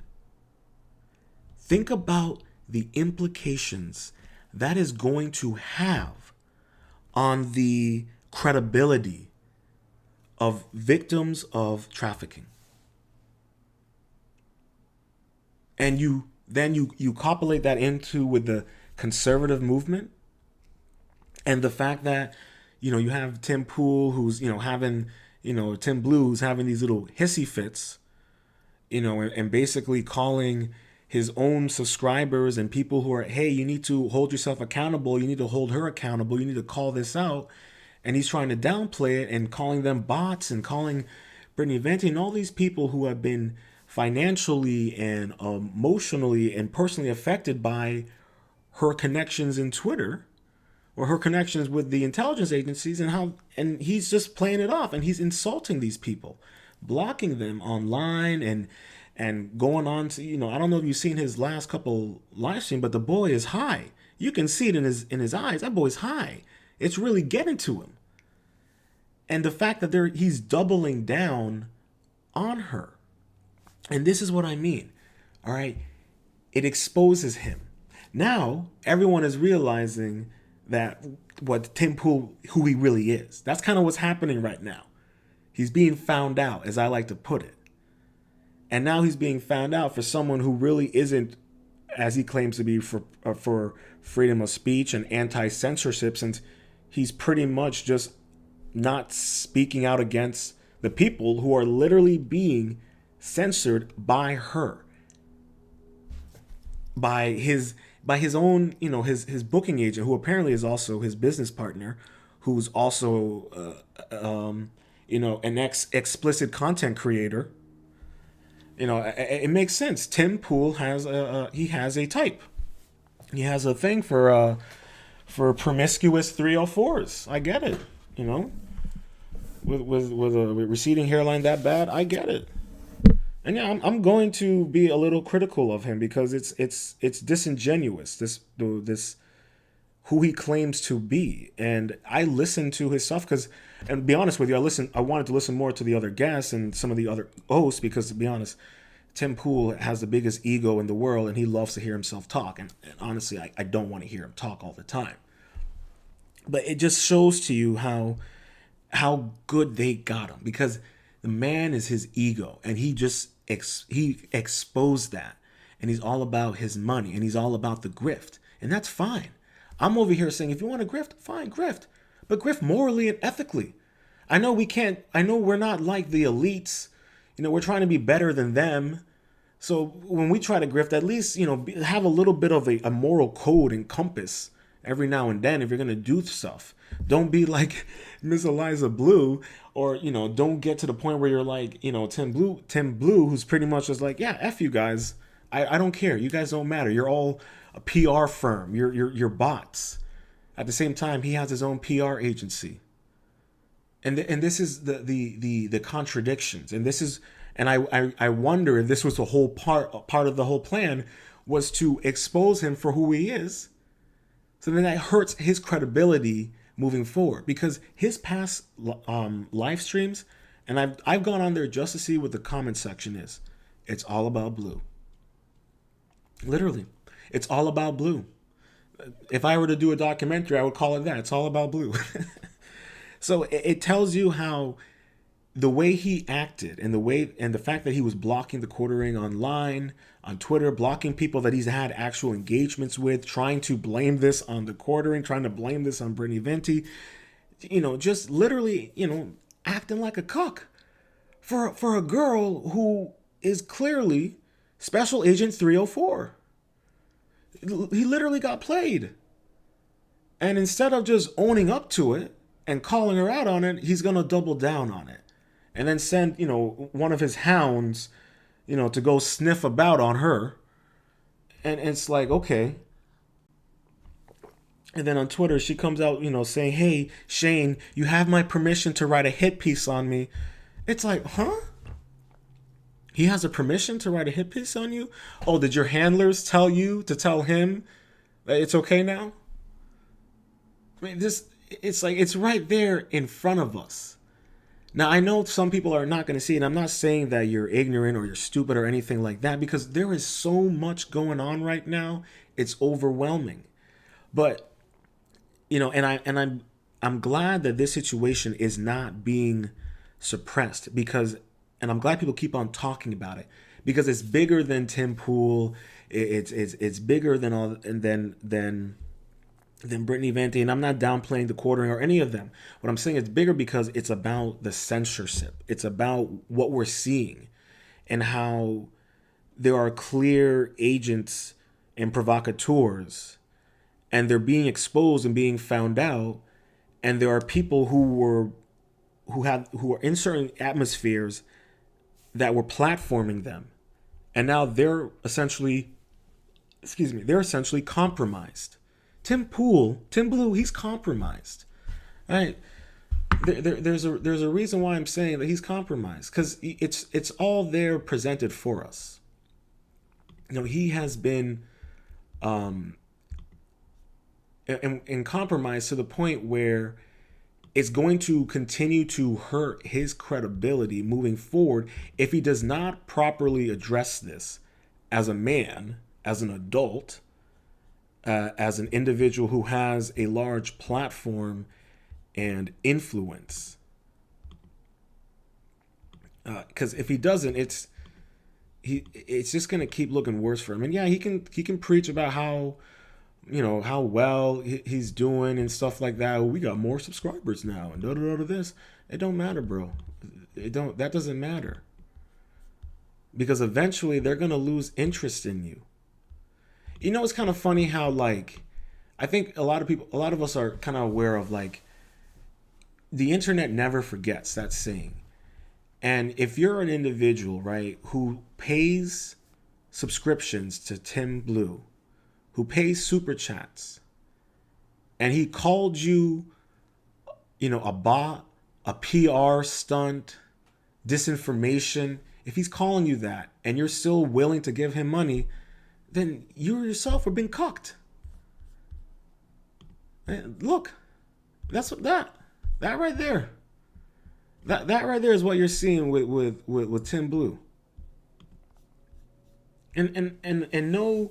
Think about the implications that is going to have on the credibility of victims of trafficking. And you copulate that into with the conservative movement, and the fact that you have Tim Pool who's having Tim Blue who's having these little hissy fits, and basically calling his own subscribers and people who are, hey, you need to hold yourself accountable, you need to hold her accountable, you need to call this out, and he's trying to downplay it and calling them bots and calling Brittany Venti and all these people who have been financially and emotionally and personally affected by her connections in Twitter or her connections with the intelligence agencies, and he's just playing it off, and he's insulting these people, blocking them online and going on to, I don't know if you've seen his last couple live stream, but the boy is high. You can see it in his eyes. That boy's high. It's really getting to him. And the fact that he's doubling down on her. And this is what I mean. All right. It exposes him. Now, everyone is realizing that what Tim Pool, who he really is. That's kind of what's happening right now. He's being found out, as I like to put it. And now he's being found out for someone who really isn't, as he claims to be, for freedom of speech and anti-censorship, since he's pretty much just not speaking out against the people who are literally being censored by her, by his own, his booking agent, who apparently is also his business partner, who's also an explicit content creator. It makes sense. Tim Pool has a type. He has a thing for promiscuous 304s. I get it. With a receding hairline that bad, I get it. And yeah, I'm going to be a little critical of him because it's disingenuous. This who he claims to be, and I listen to his stuff and to be honest with you, I wanted to listen more to the other guests and some of the other hosts because, to be honest, Tim Pool has the biggest ego in the world and he loves to hear himself talk. And honestly, I don't want to hear him talk all the time. But it just shows to you how good they got him, because the man is his ego, and he just he exposed that, and he's all about his money, and he's all about the grift, and that's fine. I'm over here saying, if you want to grift, fine, grift, but grift morally and ethically. I know we're not like the elites. We're trying to be better than them. So when we try to grift, at least, have a little bit of a moral code and compass every now and then if you're going to do stuff. Don't be like Miss Eliza Bleu, or, don't get to the point where you're like, Tim Blue, who's pretty much just like, yeah, F you guys. I don't care. You guys don't matter. You're all a PR firm. You're bots. At the same time, he has his own PR agency. And this is the contradictions. And I wonder if this was the whole part of the whole plan, was to expose him for who he is. So then that hurts his credibility moving forward, because his past live streams, and I've gone on there just to see what the comment section is. It's all about Blue. Literally, it's all about Blue. If I were to do a documentary, I would call it that. It's all about Blue. So it tells you how the way he acted and the fact that he was blocking the quartering online, on Twitter, blocking people that he's had actual engagements with, trying to blame this on the quartering, trying to blame this on Brittany Venti, just literally, acting like a cuck for a girl who is clearly Special Agent 304. He literally got played. And instead of just owning up to it and calling her out on it, he's going to double down on it. And then send, one of his hounds, to go sniff about on her. And it's like, okay. And then on Twitter, she comes out, saying, hey, Shane, you have my permission to write a hit piece on me. It's like, huh? He has a permission to write a hit piece on you? Oh, did your handlers tell you to tell him that it's okay now? I mean, it's like, it's right there in front of us. Now, I know some people are not going to see it. I'm not saying that you're ignorant or you're stupid or anything like that, because there is so much going on right now. It's overwhelming. But, I'm glad that this situation is not being suppressed, and I'm glad people keep on talking about it, because it's bigger than Tim Pool. It's bigger than all and than Brittany Vente, and I'm not downplaying the quartering or any of them. What I'm saying, it's bigger because it's about the censorship. It's about what we're seeing and how there are clear agents and provocateurs, and they're being exposed and being found out. And there are people who are in certain atmospheres that were platforming them, and now they're essentially, they're essentially compromised. Tim Blue, he's compromised. All right, there's a reason why I'm saying that he's compromised, because it's all there presented for us. He has been and compromised to the point where it's going to continue to hurt his credibility moving forward if he does not properly address this as a man, as an adult, as an individual who has a large platform and influence. Because if he doesn't, it's just gonna keep looking worse for him. And yeah, he can preach about how how well he's doing and stuff like that. We got more subscribers now and this. It don't matter, bro. That doesn't matter, because eventually they're gonna lose interest in you. It's kind of funny how, like, I think a lot of us are kind of aware of, like, the internet never forgets, that saying. And if you're an individual, right, who pays subscriptions to Tim Blue, who pays super chats, and he called you, a bot, a PR stunt, disinformation, if he's calling you that and you're still willing to give him money, then you yourself are being cucked. And look, that's what that right there. That right there is what you're seeing with Tim Blue. And no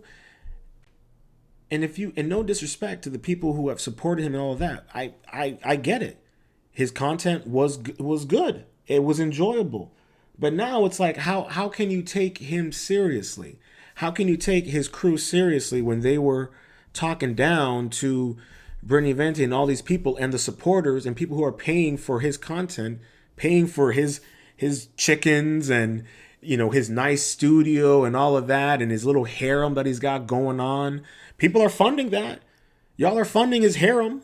disrespect to the people who have supported him and all of that. I get it. His content was good. It was enjoyable. But now it's like, how can you take him seriously? How can you take his crew seriously when they were talking down to Brittany Vente and all these people and the supporters and people who are paying for his content, paying for his chickens and his nice studio and all of that, and his little harem that he's got going on? People are funding that. Y'all are funding his harem.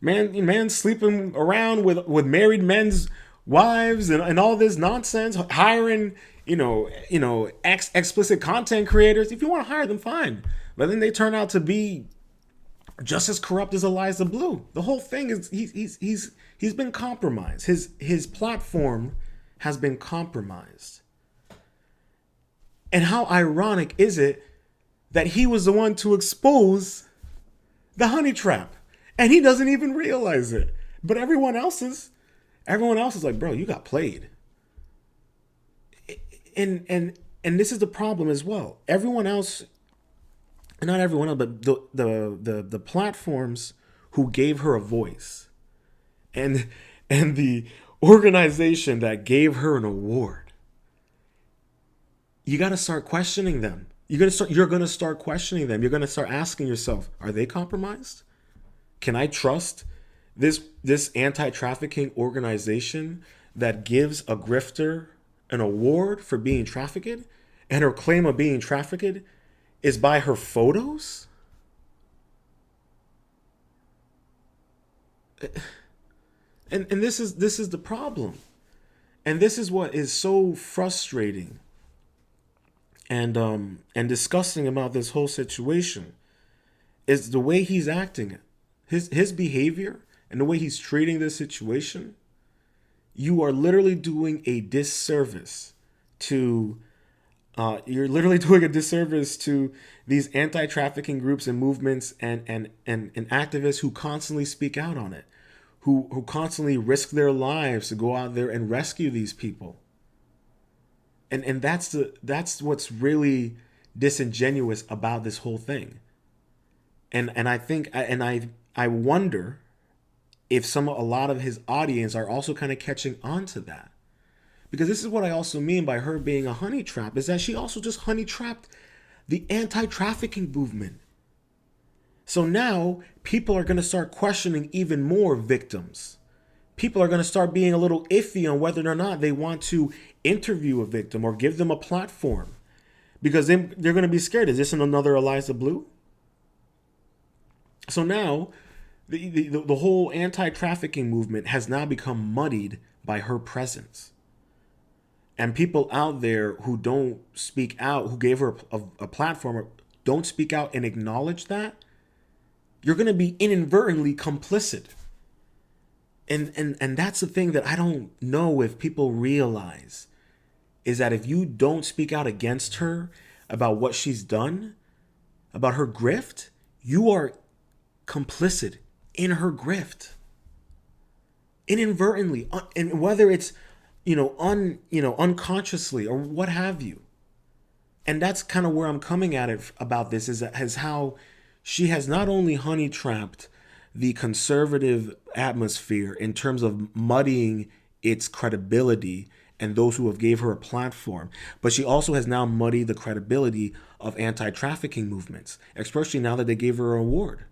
Man sleeping around with married men's wives and all this nonsense, hiring explicit content creators. If you want to hire them, fine. But then they turn out to be just as corrupt as Eliza Bleu. The whole thing is he's been compromised. His platform has been compromised. And how ironic is it that he was the one to expose the honey trap, and he doesn't even realize it. But everyone else is like, bro, you got played. And this is the problem as well. Everyone else, not everyone else, but the platforms who gave her a voice, and the organization that gave her an award, you got to start questioning them. You're gonna start questioning them. You're gonna start asking yourself, are they compromised? Can I trust this anti-trafficking organization that gives a grifter an award for being trafficked, and her claim of being trafficked is by her photos? And this is the problem. And this is what is so frustrating and disgusting about this whole situation, is the way he's acting. His behavior and the way he's treating this situation. You are literally doing a disservice to these anti-trafficking groups and movements and activists who constantly speak out on it, who constantly risk their lives to go out there and rescue these people. And that's what's really disingenuous about this whole thing. And I think I wonder if a lot of his audience are also kind of catching on to that, Because this is what I also mean by her being a honey trap, is that she also just honey trapped the anti-trafficking movement. So now people are going to start questioning even more victims. People are going to start being a little iffy on whether or not they want to interview a victim or give them a platform, because they're going to be scared. Is this another Eliza Bleu? So now the whole anti-trafficking movement has now become muddied by her presence. And people out there who don't speak out, who gave her a platform, don't speak out and acknowledge that, you're going to be inadvertently complicit. And that's the thing that I don't know if people realize, is that if you don't speak out against her about what she's done, about her grift, you are complicit in her grift. Inadvertently, and whether it's unconsciously or what have you. And that's kind of where I'm coming at it about this, is how she has not only honey trapped the conservative atmosphere in terms of muddying its credibility and those who have gave her a platform, but she also has now muddied the credibility of anti-trafficking movements, especially now that they gave her an award.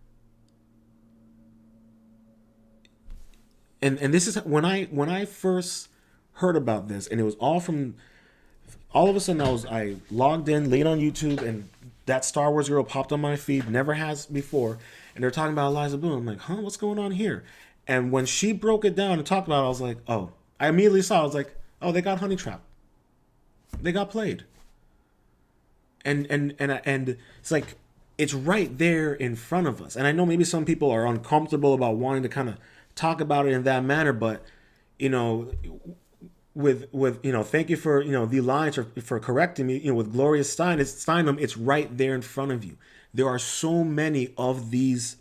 And this is when I first heard about this, and it was all of a sudden I logged in late on YouTube, and that Star Wars girl popped on my feed, never has before, and they're talking about Eliza Bleu. I'm like, huh, what's going on here? And when she broke it down and talked about it, I was like, oh, I immediately saw, I was like, oh, they got honey trapped. They got played. And it's like, it's right there in front of us. And I know maybe some people are uncomfortable about wanting to kind of talk about it in that manner, but with thank you for the Alliance for correcting me, with Gloria Steinem, it's right there in front of you. There are so many of these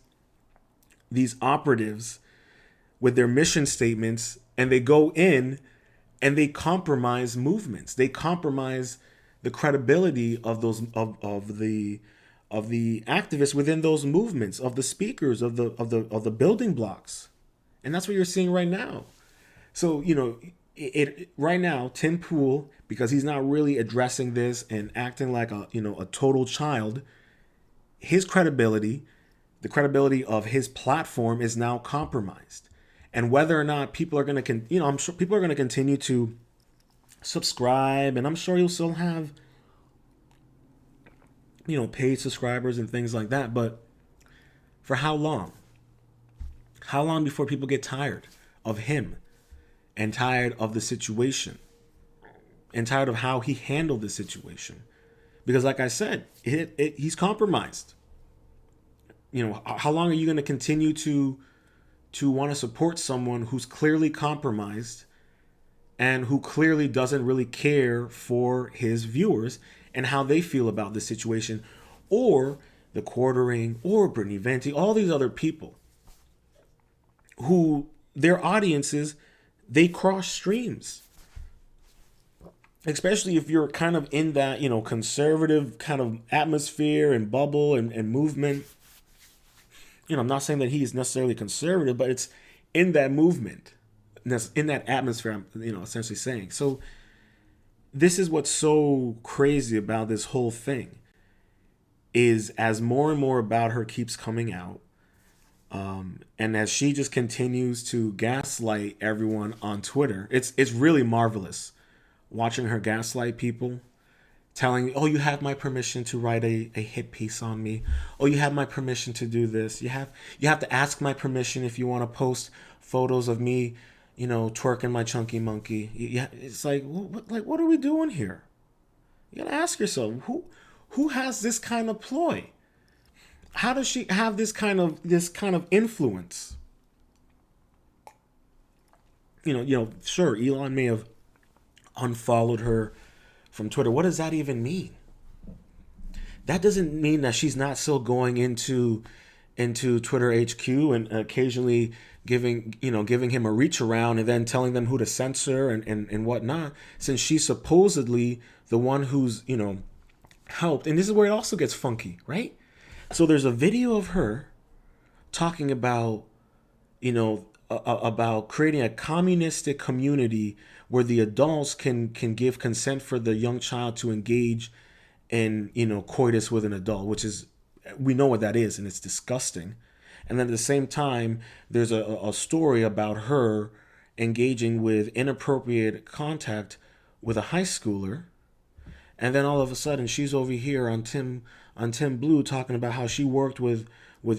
operatives with their mission statements, and they go in and they compromise movements. They compromise the credibility of those of the activists within those movements, of the speakers, of the building blocks. And that's what you're seeing right now. So, it right now, Tim Pool, because he's not really addressing this and acting like a total child, his credibility, the credibility of his platform, is now compromised. And whether or not people are going to, I'm sure people are going to continue to subscribe, and I'm sure you'll still have, paid subscribers and things like that. But for how long? How long before people get tired of him and tired of the situation and tired of how he handled the situation? Because like I said, he's compromised. How long are you going to continue to want to support someone who's clearly compromised and who clearly doesn't really care for his viewers and how they feel about the situation, or the Quartering, or Brittany Venti, all these other people who their audiences, they cross streams, especially if you're kind of in that conservative kind of atmosphere and bubble and movement. I'm not saying that he's necessarily conservative, but it's in that movement, in that atmosphere, I'm essentially saying. So this is what's so crazy about this whole thing, is as more and more about her keeps coming out, and as she just continues to gaslight everyone on Twitter, it's really marvelous watching her gaslight people, telling, oh, you have my permission to write a hit piece on me. Oh, you have my permission to do this. You have to ask my permission if you want to post photos of me, twerking my chunky monkey. It's like, what are we doing here? You gotta ask yourself, who has this kind of ploy? How does she have this kind of influence? Sure, Elon may have unfollowed her from Twitter. What does that even mean? That doesn't mean that she's not still going into Twitter HQ and occasionally giving him a reach around and then telling them who to censor and whatnot, since she's supposedly the one who's helped. And this is where it also gets funky, right? So there's a video of her talking about about creating a communistic community where the adults can give consent for the young child to engage in, coitus with an adult, which is, we know what that is, and it's disgusting. And then at the same time, there's a story about her engaging with inappropriate contact with a high schooler, and then all of a sudden she's over here on Tim Blue talking about how she worked with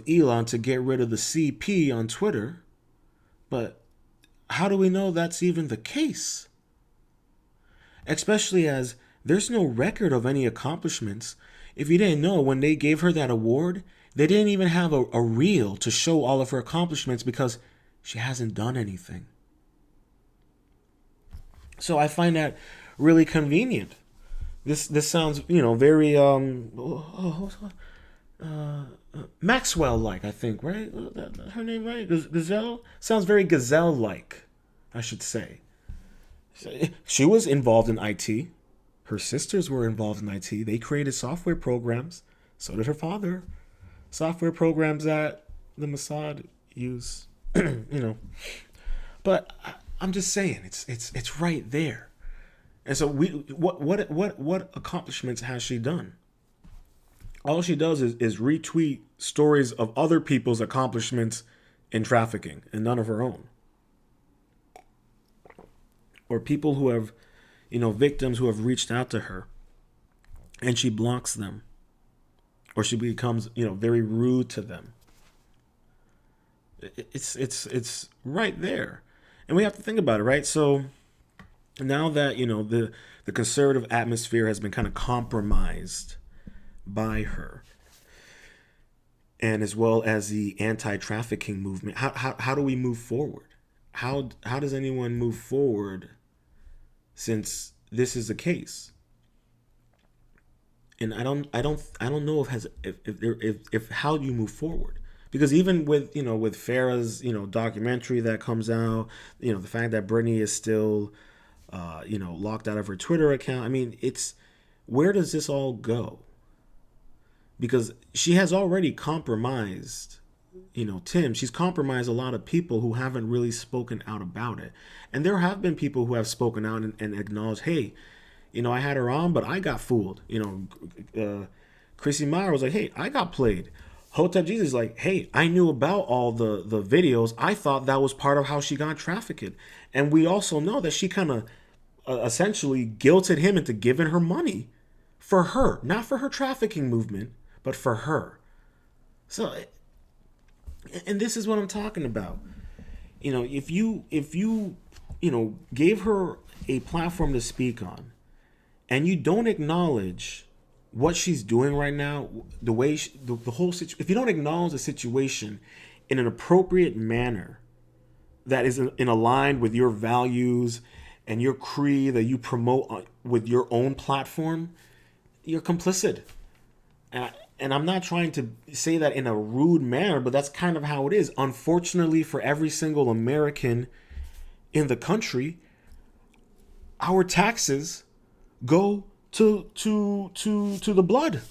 Elon to get rid of the CP on Twitter. But how do we know that's even the case? Especially as there's no record of any accomplishments. If you didn't know, when they gave her that award, they didn't even have a reel to show all of her accomplishments because she hasn't done anything. So I find that really convenient. This sounds, very Maxwell-like, I think, right? Her name, right? Gazelle? Sounds very Gazelle-like, I should say. She was involved in IT. Her sisters were involved in IT. They created software programs. So did her father. Software programs that the Mossad use, But I'm just saying, it's right there. And so what accomplishments has she done? All she does is retweet stories of other people's accomplishments in trafficking and none of her own. Or people who have, victims who have reached out to her and she blocks them. Or she becomes, very rude to them. It's right there. And we have to think about it, right? So now that, the conservative atmosphere has been kind of compromised by her, and as well as the anti-trafficking movement, how do we move forward? How does anyone move forward since this is the case? And I don't know if how you move forward, because even with with Farah's documentary that comes out, the fact that Brittany is still locked out of her Twitter account. I mean, it's, where does this all go? Because she has already compromised, Tim. She's compromised a lot of people who haven't really spoken out about it. And there have been people who have spoken out and acknowledged, hey, I had her on, but I got fooled. Chrissy Meyer was like, hey, I got played. Hotep Jesus is like, hey, I knew about all the videos. I thought that was part of how she got trafficked. And we also know that she kind of essentially guilted him into giving her money for her, not for her trafficking movement, but for her. So, and this is what I'm talking about. If you gave her a platform to speak on, and you don't acknowledge what she's doing right now, the way the whole situation, if you don't acknowledge the situation in an appropriate manner that is in aligned with your values and your creed that you promote with your own platform, you're complicit. And I'm not trying to say that in a rude manner, but that's kind of how it is. Unfortunately, for every single American in the country, our taxes go to the blood.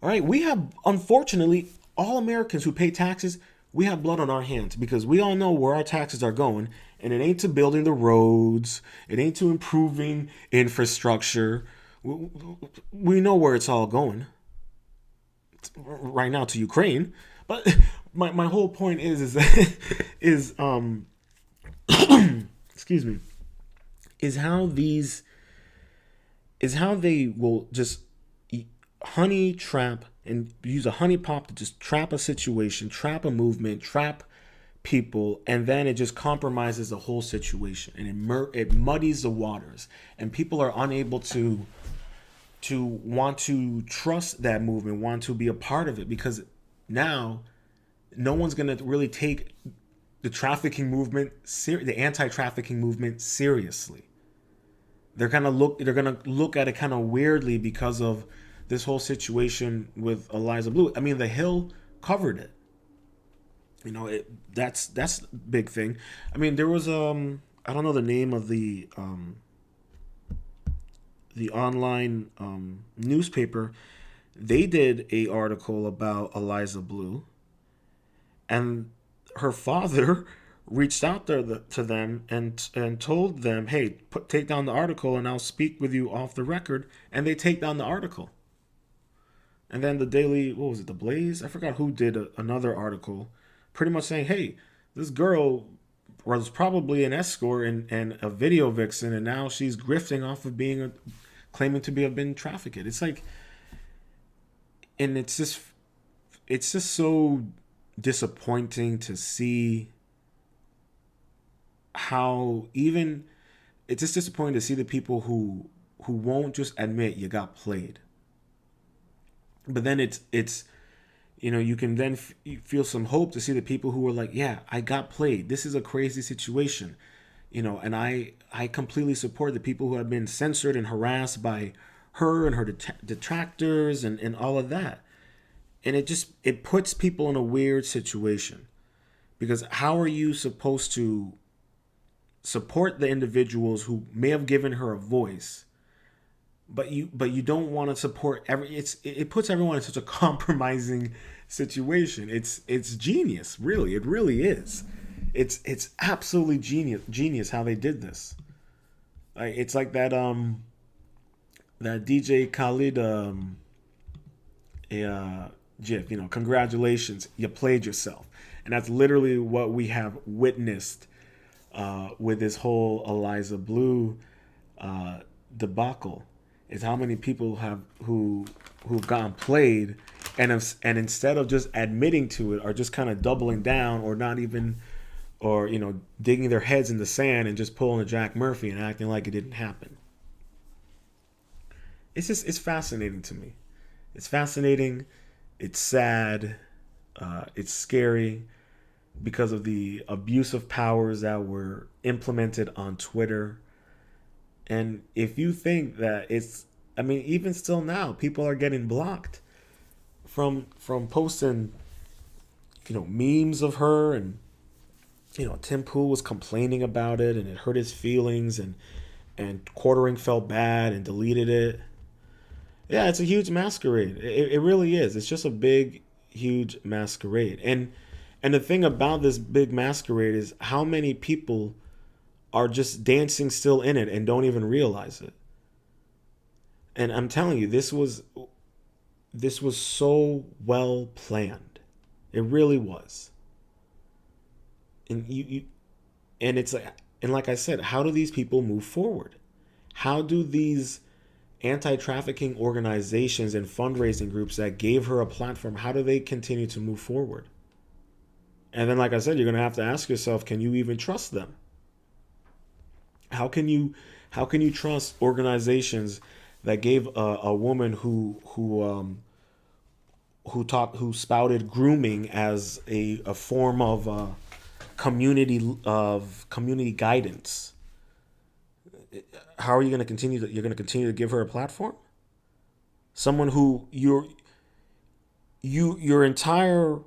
All right, we have, unfortunately, all Americans who pay taxes, we have blood on our hands because we all know where our taxes are going, and it ain't to building the roads, it ain't to improving infrastructure. We know where it's all going. Right now to Ukraine, but my whole point is excuse me, is how they will just honey trap and use a honey pop to just trap a situation, trap a movement, trap people, and then it just compromises the whole situation, and it muddies the waters, and people are unable to want to trust that movement, want to be a part of it, because now no one's going to really take the trafficking movement, the anti-trafficking movement seriously. They're going to look at it kind of weirdly because of this whole situation with Eliza Bleu. I mean, The Hill covered it. That's a big thing. I mean, there was I don't know the name of the online newspaper. They did a article about Eliza Bleu, and her father reached out to them and told them, hey, take down the article and I'll speak with you off the record. And they take down the article. And then the Daily, what was it, the Blaze? I forgot who did another article pretty much saying, hey, this girl was probably an escort and a video vixen, and now she's grifting off of claiming to be have been trafficked. It's like, and it's just so disappointing to see how even it's just disappointing to see the people who won't just admit you got played. But then it's you can then you feel some hope to see the people who are like, yeah, I got played. This is a crazy situation. And I completely support the people who have been censored and harassed by her and her detractors and all of that. And it puts people in a weird situation, because how are you supposed to support the individuals who may have given her a voice, but you don't want to support it puts everyone in such a compromising situation. It's genius, really. It really is. It's absolutely genius how they did this. It's like that DJ Khalid GIF, congratulations, you played yourself. And that's literally what we have witnessed with this whole Eliza Bleu debacle. Is how many people who've gotten played, and instead of just admitting to it, are just kind of doubling down, or not even, or digging their heads in the sand and just pulling a Jack Murphy and acting like it didn't happen. It's fascinating to me. It's fascinating. It's sad. It's scary because of the abuse of powers that were implemented on Twitter. And if you think that even still now, people are getting blocked from posting, memes of her, and Tim Pool was complaining about it and it hurt his feelings, and Quartering felt bad and deleted it. Yeah, it's a huge masquerade. It really is. It's just a big, huge masquerade. And the thing about this big masquerade is how many people are just dancing still in it and don't even realize it. And I'm telling you, this was so well planned. It really was. And it's like, and like I said, how do these people move forward? How do these anti-trafficking organizations and fundraising groups that gave her a platform, how do they continue to move forward? And then, like I said, you're going to have to ask yourself, can you even trust them? How can you trust organizations that gave a woman who spouted grooming as a form of community guidance? How are you going to continue to give her a platform? Someone who your entire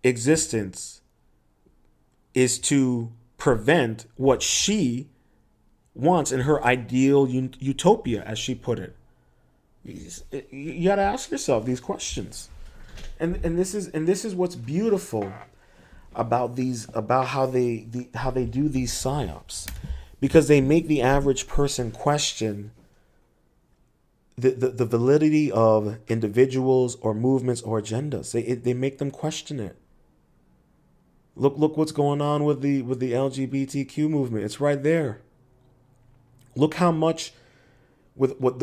existence is to prevent what she wants in her ideal utopia, as she put it. You got to ask yourself these questions, and this is what's beautiful about how they do these psyops, because they make the average person question the validity of individuals or movements or agendas. They make them question it. Look what's going on with the LGBTQ movement. It's right there. Look how much with what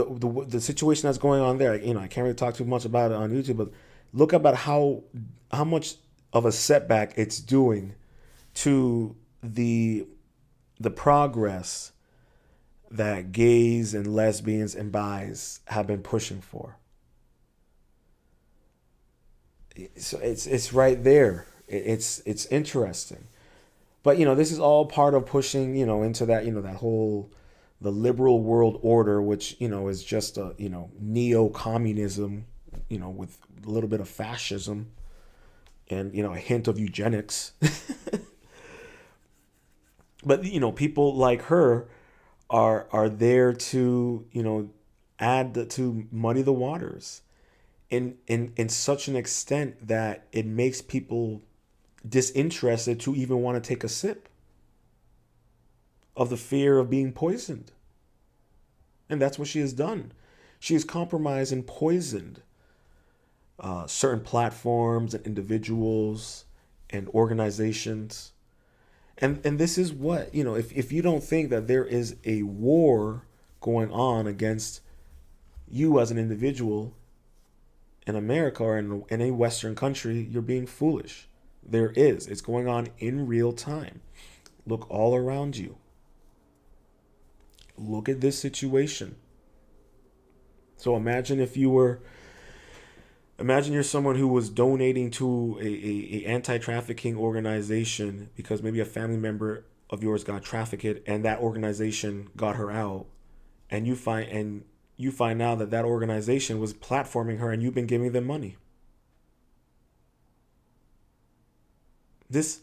the situation that's going on there. I can't really talk too much about it on YouTube, but look about how much of a setback it's doing to the progress that gays and lesbians and bis have been pushing for. So it's right there. It's interesting, but this is all part of pushing into that that whole the liberal world order, which is just a neo-communism, with a little bit of fascism and a hint of eugenics. But people like her are there to add to muddy the waters in such an extent that it makes people disinterested to even want to take a sip of the fear of being poisoned. And that's what she has done. She has compromised and poisoned certain platforms and individuals and organizations. And this is what, if you don't think that there is a war going on against you as an individual in America or in a Western country, you're being foolish. There is. It's going on in real time. Look all around you. Look at this situation. So imagine you're someone who was donating to a anti-trafficking organization because maybe a family member of yours got trafficked and that organization got her out, and you find out that that organization was platforming her and you've been giving them money. This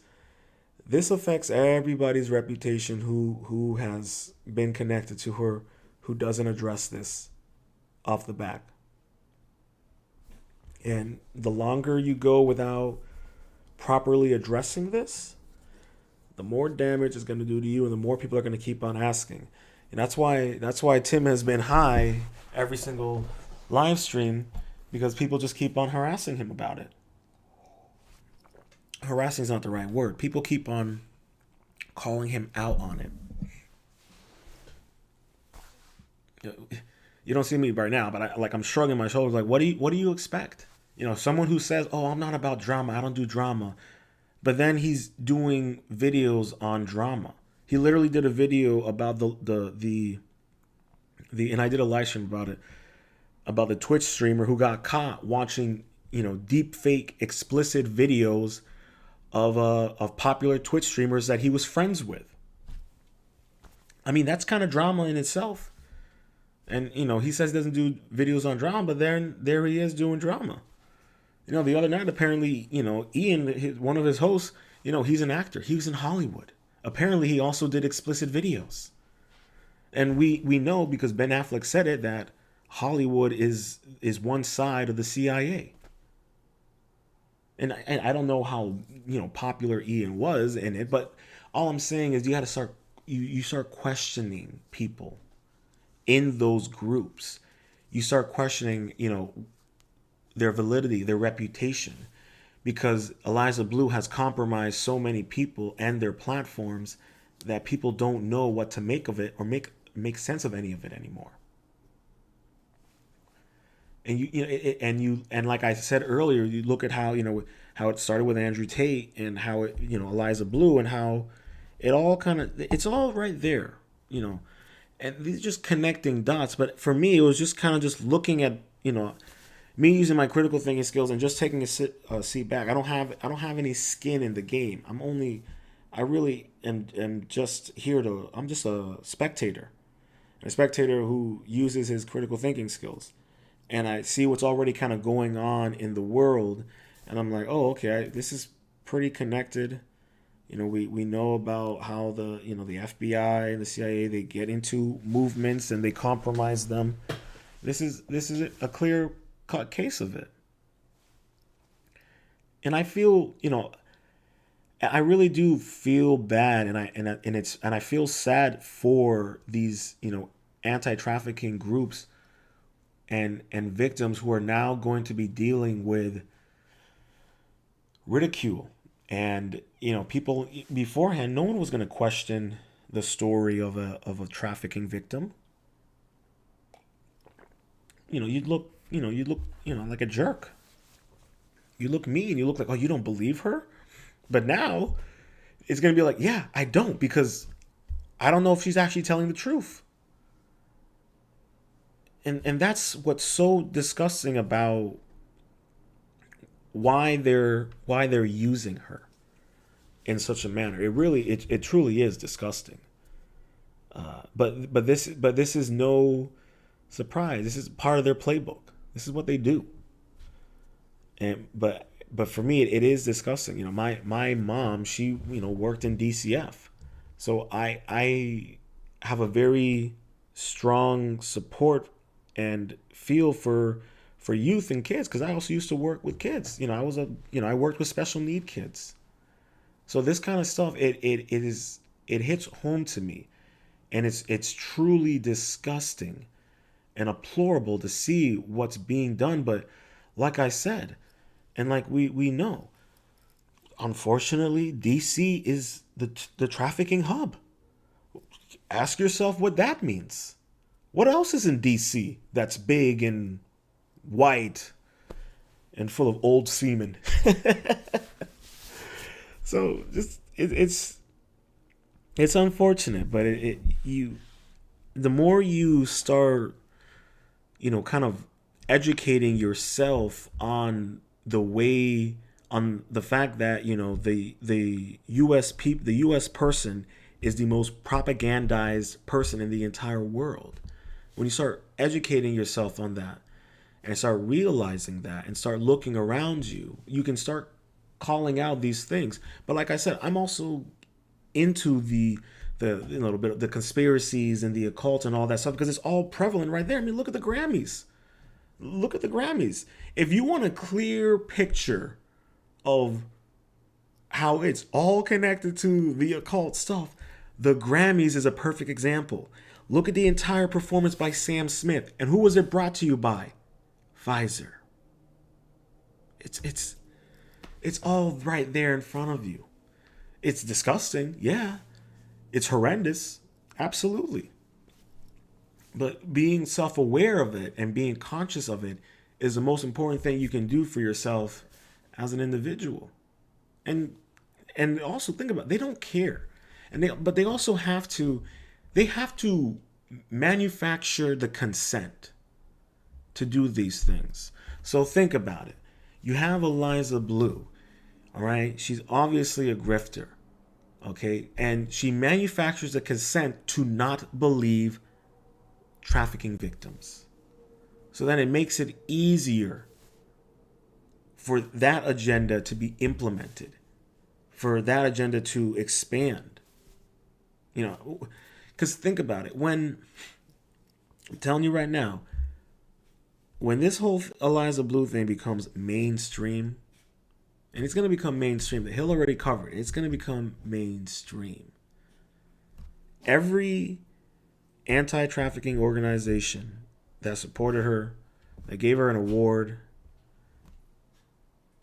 affects everybody's reputation who has been connected to her, who doesn't address this off the back. And the longer you go without properly addressing this, the more damage it's going to do to you, and the more people are going to keep on asking. And that's why Tim has been high every single live stream, because people just keep on harassing him about it. Harassing is not the right word. People keep on calling him out on it. You don't see me right now, but I'm shrugging my shoulders. Like, what do you expect? Someone who says, "Oh, I'm not about drama. I don't do drama," but then he's doing videos on drama. He literally did a video about the and I did a live stream about the Twitch streamer who got caught watching deep fake explicit videos of popular Twitch streamers that he was friends with. I mean, that's kind of drama in itself. And he says he doesn't do videos on drama, but then there he is doing drama. The other night, apparently, Ian, one of his hosts, he's an actor. He was in Hollywood. Apparently, he also did explicit videos. And we know, because Ben Affleck said it, that Hollywood is one side of the CIA. And I don't know how popular Ian was in it, but all I'm saying is you got to start you start questioning people in those groups. You start questioning their validity, their reputation, because Eliza Bleu has compromised so many people and their platforms that people don't know what to make of it or make sense of any of it anymore. And like I said earlier, you look at how how it started with Andrew Tate, and how it Eliza Bleu, and how it all it's all right there, and these are just connecting dots. But for me, it was just kind of just looking at me using my critical thinking skills and just taking a seat back. I don't have any skin in the game. I really am just here I'm just a spectator who uses his critical thinking skills. And I see what's already kind of going on in the world, and I'm like, oh, okay, this is pretty connected. We know about how the FBI and the CIA, they get into movements and they compromise them. This is a clear cut case of it. And I feel, I really do feel bad, and I feel sad for these anti-trafficking groups and victims who are now going to be dealing with ridicule. And people beforehand, no one was going to question the story of a trafficking victim. You'd look like a jerk. You look mean. You look like, oh, you don't believe her. But now it's going to be like, yeah, I don't, because I don't know if she's actually telling the truth. And that's what's so disgusting about why they're using her in such a manner. It truly is disgusting. But this is no surprise. This is part of their playbook. This is what they do. But for me, it is disgusting. My mom, she worked in DCF, so I have a very strong support and feel for youth and kids, because I also used to work with kids. I worked with special need kids. So this kind of stuff, it hits home to me, and it's truly disgusting and deplorable to see what's being done. But like I said, and like we know, unfortunately, DC is the trafficking hub. Ask yourself what that means. What else is in DC that's big and white and full of old semen? So just it's unfortunate, but the more you start, kind of educating yourself on the way, on the fact that the U.S. person is the most propagandized person in the entire world. When you start educating yourself on that and start realizing that and start looking around you, you can start calling out these things. But like I said, I'm also into the little bit of the conspiracies and the occult and all that stuff, because it's all prevalent right there. I mean, look at the Grammys. Look at the Grammys. If you want a clear picture of how it's all connected to the occult stuff, the Grammys is a perfect example. Look at the entire performance by Sam Smith. And who was it brought to you by? Pfizer. It's all right there in front of you. It's disgusting, yeah. It's horrendous, absolutely. But being self-aware of it and being conscious of it is the most important thing you can do for yourself as an individual. And also think about it, they don't care. But they also have to manufacture the consent to do these things. So think about it. You have Eliza Bleu, all right? She's obviously a grifter, okay? And she manufactures the consent to not believe trafficking victims. So then it makes it easier for that agenda to be implemented, for that agenda to expand. Because think about it. I'm telling you right now, when this whole Eliza Bleu thing becomes mainstream, and it's going to become mainstream, the Hill already covered, it's going to become mainstream. Every anti-trafficking organization that supported her, that gave her an award,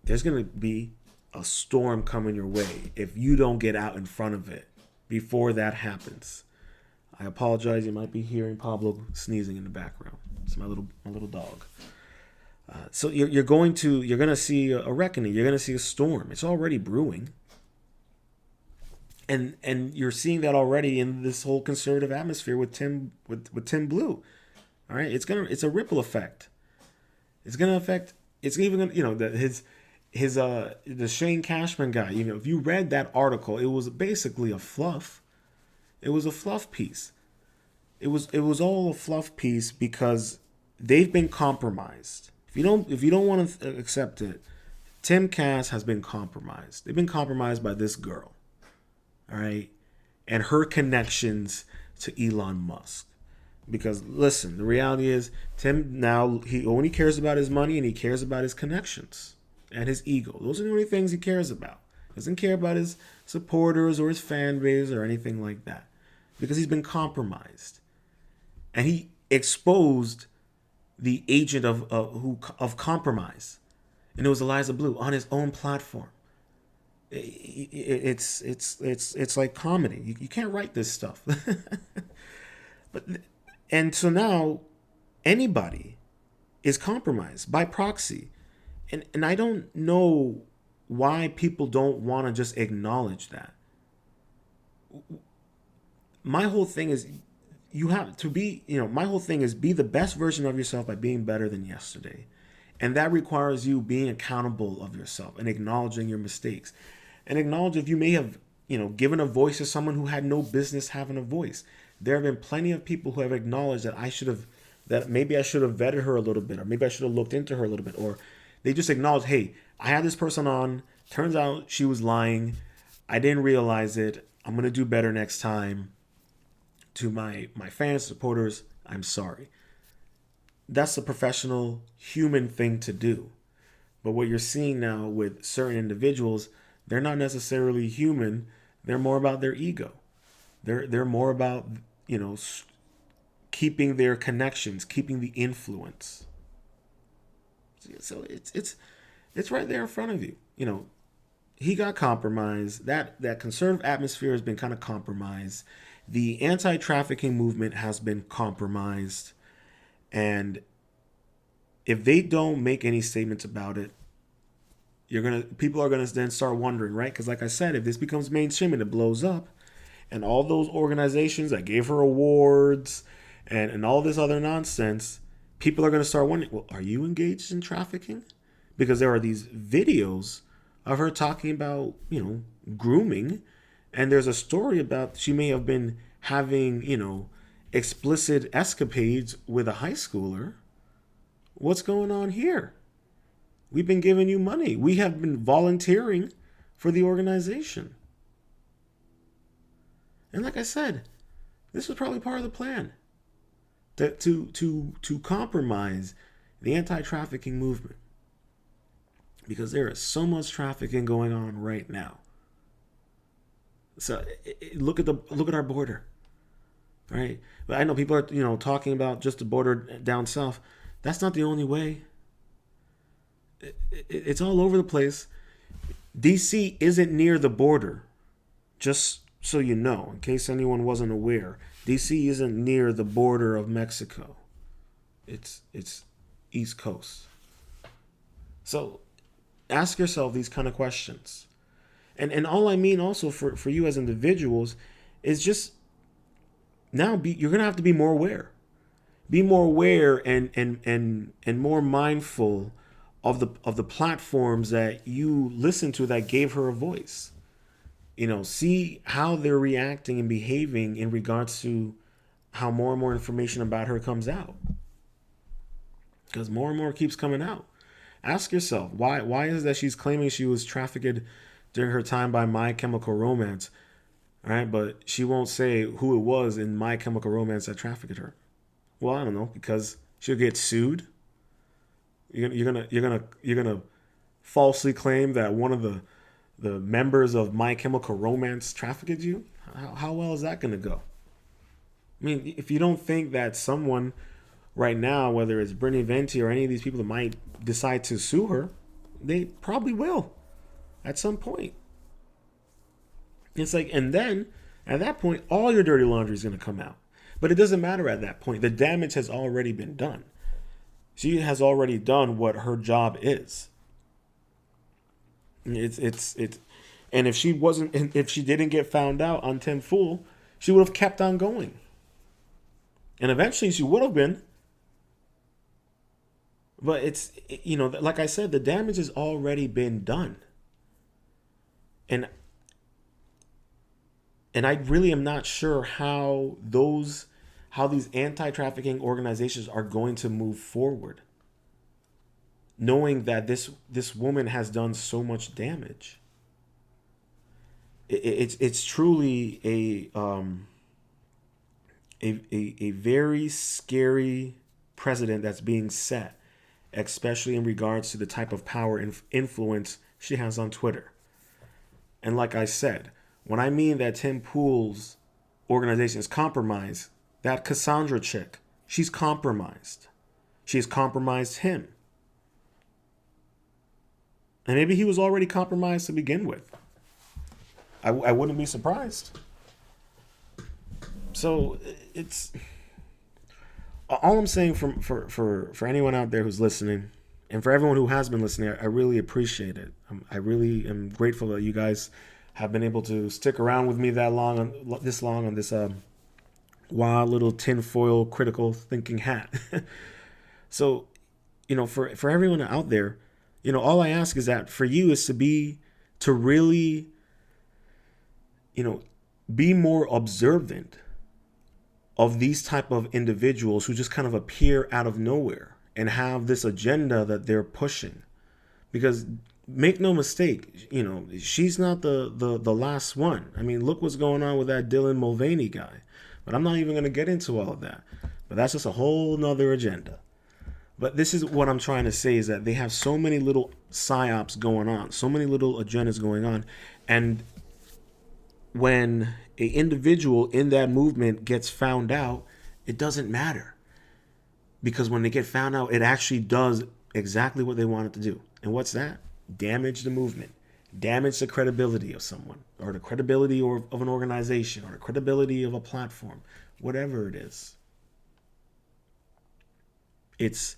there's going to be a storm coming your way if you don't get out in front of it before that happens. I apologize. You might be hearing Pablo sneezing in the background. It's my little dog. So you're going to see a reckoning. You're going to see a storm. It's already brewing, and you're seeing that already in this whole conservative atmosphere with Tim Bleu. All right, it's a ripple effect. It's gonna affect. It's even the Shane Cashman guy. If you read that article, it was basically a fluff. It was a fluff piece. It was all a fluff piece because they've been compromised. If you don't want to accept it, Tim Cass has been compromised. They've been compromised by this girl, all right, and her connections to Elon Musk. Because listen, the reality is Tim now he only cares about his money and he cares about his connections and his ego. Those are the only things he cares about. He doesn't care about his supporters or his fan base or anything like that, because he's been compromised. And he exposed the agent of compromise, and it was Eliza Bleu on his own platform. It's like comedy. You can't write this stuff. And so now anybody is compromised by proxy, and I don't know why people don't want to just acknowledge that. My whole thing is you have to be, my whole thing is be the best version of yourself by being better than yesterday. And that requires you being accountable of yourself and acknowledging your mistakes. And acknowledge if you may have, given a voice to someone who had no business having a voice. There have been plenty of people who have acknowledged that maybe I should have vetted her a little bit, or maybe I should have looked into her a little bit, or they just acknowledge, hey, I had this person on. Turns out she was lying. I didn't realize it. I'm going to do better next time. To my fans, supporters, I'm sorry. That's a professional human thing to do. But what you're seeing now with certain individuals, They're not necessarily human. They're more about their ego. They're more about, you know, keeping their connections, keeping the influence. So it's right there in front of you. You know, he got compromised. That conservative atmosphere has been kind of compromised. The anti-trafficking movement has been compromised, and if they don't make any statements about it, people are gonna then start wondering, right? Because like I said, if this becomes mainstream and it blows up, and all those organizations that gave her awards and all this other nonsense, people are gonna start wondering, well, are you engaged in trafficking? Because there are these videos of her talking about, you know, grooming, and there's a story about she may have been having, you know, explicit escapades with a high schooler. What's going on here? We've been giving you money. We have been volunteering for the organization. And like I said, this was probably part of the plan to compromise the anti-trafficking movement, because there is so much trafficking going on right now. So look at our border, right? But I know people are, you know, talking about just the border down south. That's not the only way. It's all over the place. DC isn't near the border, just so you know, in case anyone wasn't aware. DC isn't near the border of Mexico. It's East Coast. So ask yourself these kind of questions. And all I mean also for you as individuals is just now you're gonna have to be more aware. Be more aware and more mindful of the platforms that you listen to that gave her a voice. You know, see how they're reacting and behaving in regards to how more and more information about her comes out. Because more and more keeps coming out. Ask yourself, why is it that she's claiming she was trafficked during her time by My Chemical Romance, right? But she won't say who it was in My Chemical Romance that trafficked her. Well, I don't know, because she'll get sued. You're gonna falsely claim that one of the members of My Chemical Romance trafficked you? How well is that gonna go? I mean, if you don't think that someone right now, whether it's Brittany Venti or any of these people that might decide to sue her, they probably will at some point. It's like, and then at that point, all your dirty laundry is going to come out. But it doesn't matter at that point. The damage has already been done. She has already done what her job is. It's and if she didn't get found out on 10 Fool, she would have kept on going. And eventually she would have been. But it's, you know, like I said, the damage has already been done. And I really am not sure how these anti-trafficking organizations are going to move forward, knowing that this woman has done so much damage. It's truly a very scary precedent that's being set, especially in regards to the type of power and influence she has on Twitter. And like I said, when I mean that Tim Pool's organization is compromised, that Cassandra chick, she's compromised. She's compromised him. And maybe he was already compromised to begin with. I wouldn't be surprised. So it's all I'm saying for anyone out there who's listening, and for everyone who has been listening, I really appreciate it. I really am grateful that you guys have been able to stick around with me this long on this wild little tinfoil critical thinking hat. So, you know, for everyone out there, you know, all I ask is that for you is to really, you know, be more observant of these type of individuals who just kind of appear out of nowhere and have this agenda that they're pushing. Because make no mistake, you know, she's not the last one. I mean, look what's going on with that Dylan Mulvaney guy. But I'm not even going to get into all of that. But that's just a whole nother agenda. But this is what I'm trying to say, is that they have so many little psyops going on, so many little agendas going on. And when a individual in that movement gets found out, it doesn't matter, because when they get found out, it actually does exactly what they want it to do. And what's that? Damage the movement, damage the credibility of someone, or the credibility of an organization, or the credibility of a platform, whatever it is. It's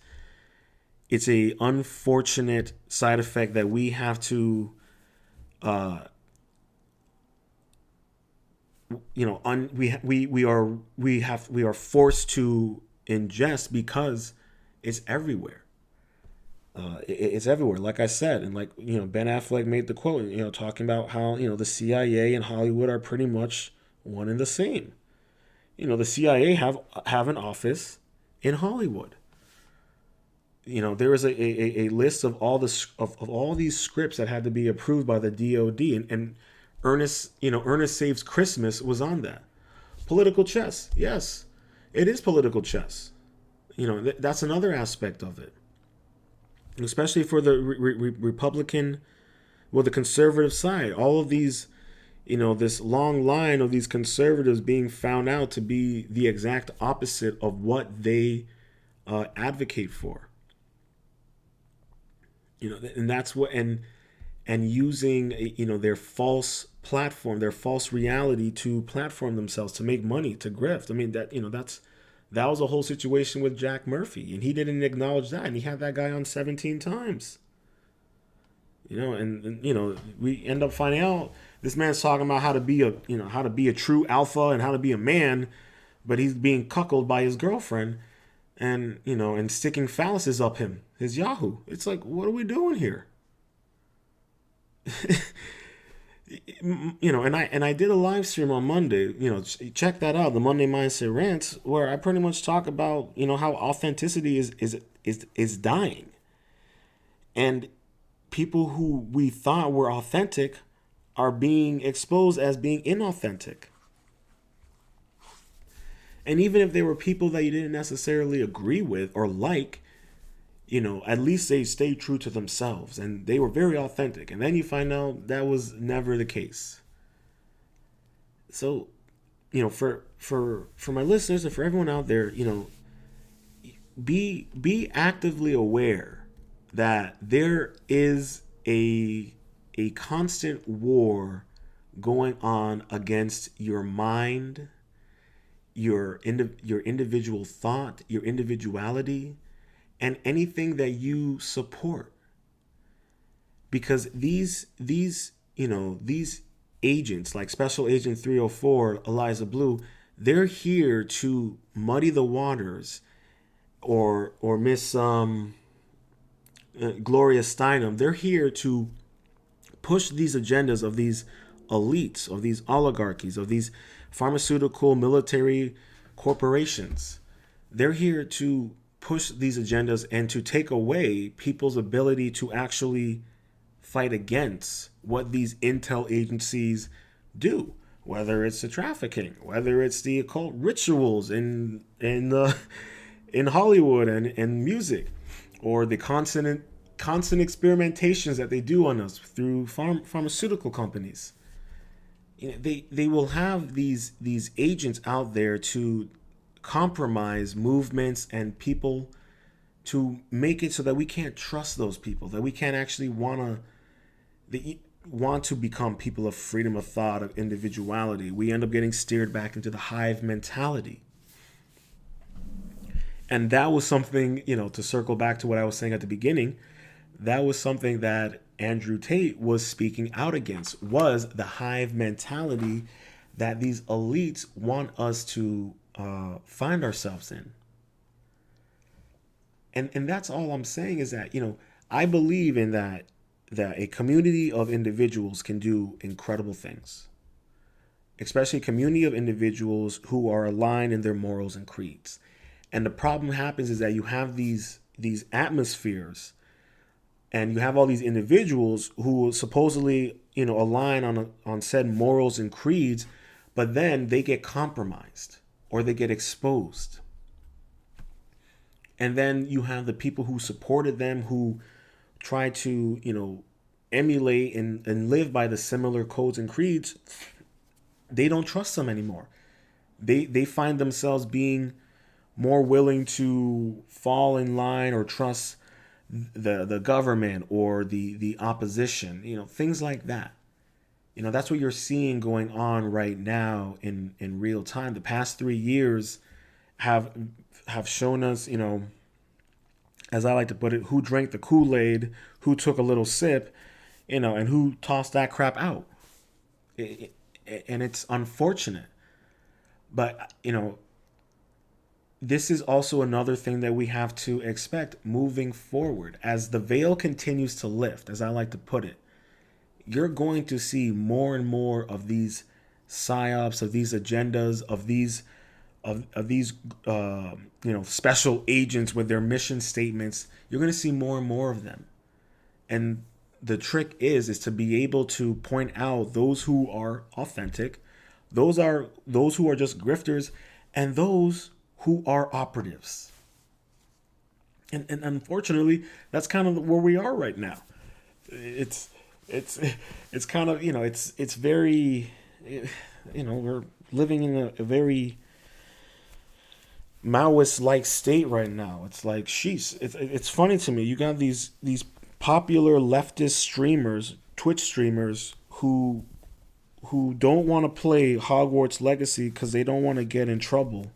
a unfortunate side effect that we have to, uh, we are forced to ingest, because it's everywhere. It's everywhere, like I said. And like, Ben Affleck made the quote, talking about how, the CIA and Hollywood are pretty much one and the same. The CIA have an office in Hollywood. There was a list of of all these scripts that had to be approved by the DOD, and Ernest Saves Christmas was on that. Political chess, yes, it is political chess. That's another aspect of it, especially for the Republican, well, the conservative side. All of these, this long line of these conservatives being found out to be the exact opposite of what they advocate for. And that's what, and using their false platform, their false reality to platform themselves, to make money, to grift. I mean, that was a whole situation with Jack Murphy, and he didn't acknowledge that, and he had that guy on 17 times. And we end up finding out this man's talking about how to be a true alpha and how to be a man, but he's being cuckolded by his girlfriend, and sticking phalluses up his Yahoo. It's like, what are we doing here? And I did a live stream on Monday. Check that out, the Monday Mindset Rants, where I pretty much talk about how authenticity is dying, and people who we thought were authentic are being exposed as being inauthentic. And even if they were people that you didn't necessarily agree with or like, at least they stayed true to themselves and they were very authentic. And then you find out that was never the case. So, for my listeners and for everyone out there, be actively aware that there is a constant war going on against your mind, your individual thought, your individuality, and anything that you support. Because these agents, like Special Agent 304, Eliza Bleu, they're here to muddy the waters, or Miss Gloria Steinem. They're here to push these agendas of these elites, of these oligarchies, of these pharmaceutical military corporations. They're here to push these agendas and to take away people's ability to actually fight against what these intel agencies do, whether it's the trafficking, whether it's the occult rituals in Hollywood and music, or the constant experimentations that they do on us through pharmaceutical companies. They will have these agents out there to compromise movements and people, to make it so that we can't trust those people, that we can't actually want to become people of freedom of thought, of individuality. We end up getting steered back into the hive mentality. And that was something, to circle back to what I was saying at the beginning, that was something that Andrew Tate was speaking out against, was the hive mentality that these elites want us to find ourselves in. And that's all I'm saying, is that, I believe in that a community of individuals can do incredible things, especially a community of individuals who are aligned in their morals and creeds. And the problem happens is that you have these atmospheres, and you have all these individuals who supposedly, align on said morals and creeds, but then they get compromised or they get exposed. And then you have the people who supported them, who try to, emulate and live by the similar codes and creeds. They don't trust them anymore. They find themselves being more willing to fall in line or trust the government or the opposition, things like that. That's what you're seeing going on right now in real time. The past 3 years have shown us, as I like to put it, who drank the Kool-Aid, who took a little sip, and who tossed that crap out. And it's unfortunate. But, this is also another thing that we have to expect moving forward. As the veil continues to lift, as I like to put it, you're going to see more and more of these psyops, of these agendas, of these special agents with their mission statements. You're going to see more and more of them. And the trick is to be able to point out those who are authentic, those who are just grifters, and those who are operatives. And unfortunately, that's kind of where we are right now. It's kind of, it's very, we're living in a very Maoist-like state right now. It's like, sheesh. It's funny to me. You got these popular leftist streamers, Twitch streamers, who don't want to play Hogwarts Legacy because they don't want to get in trouble,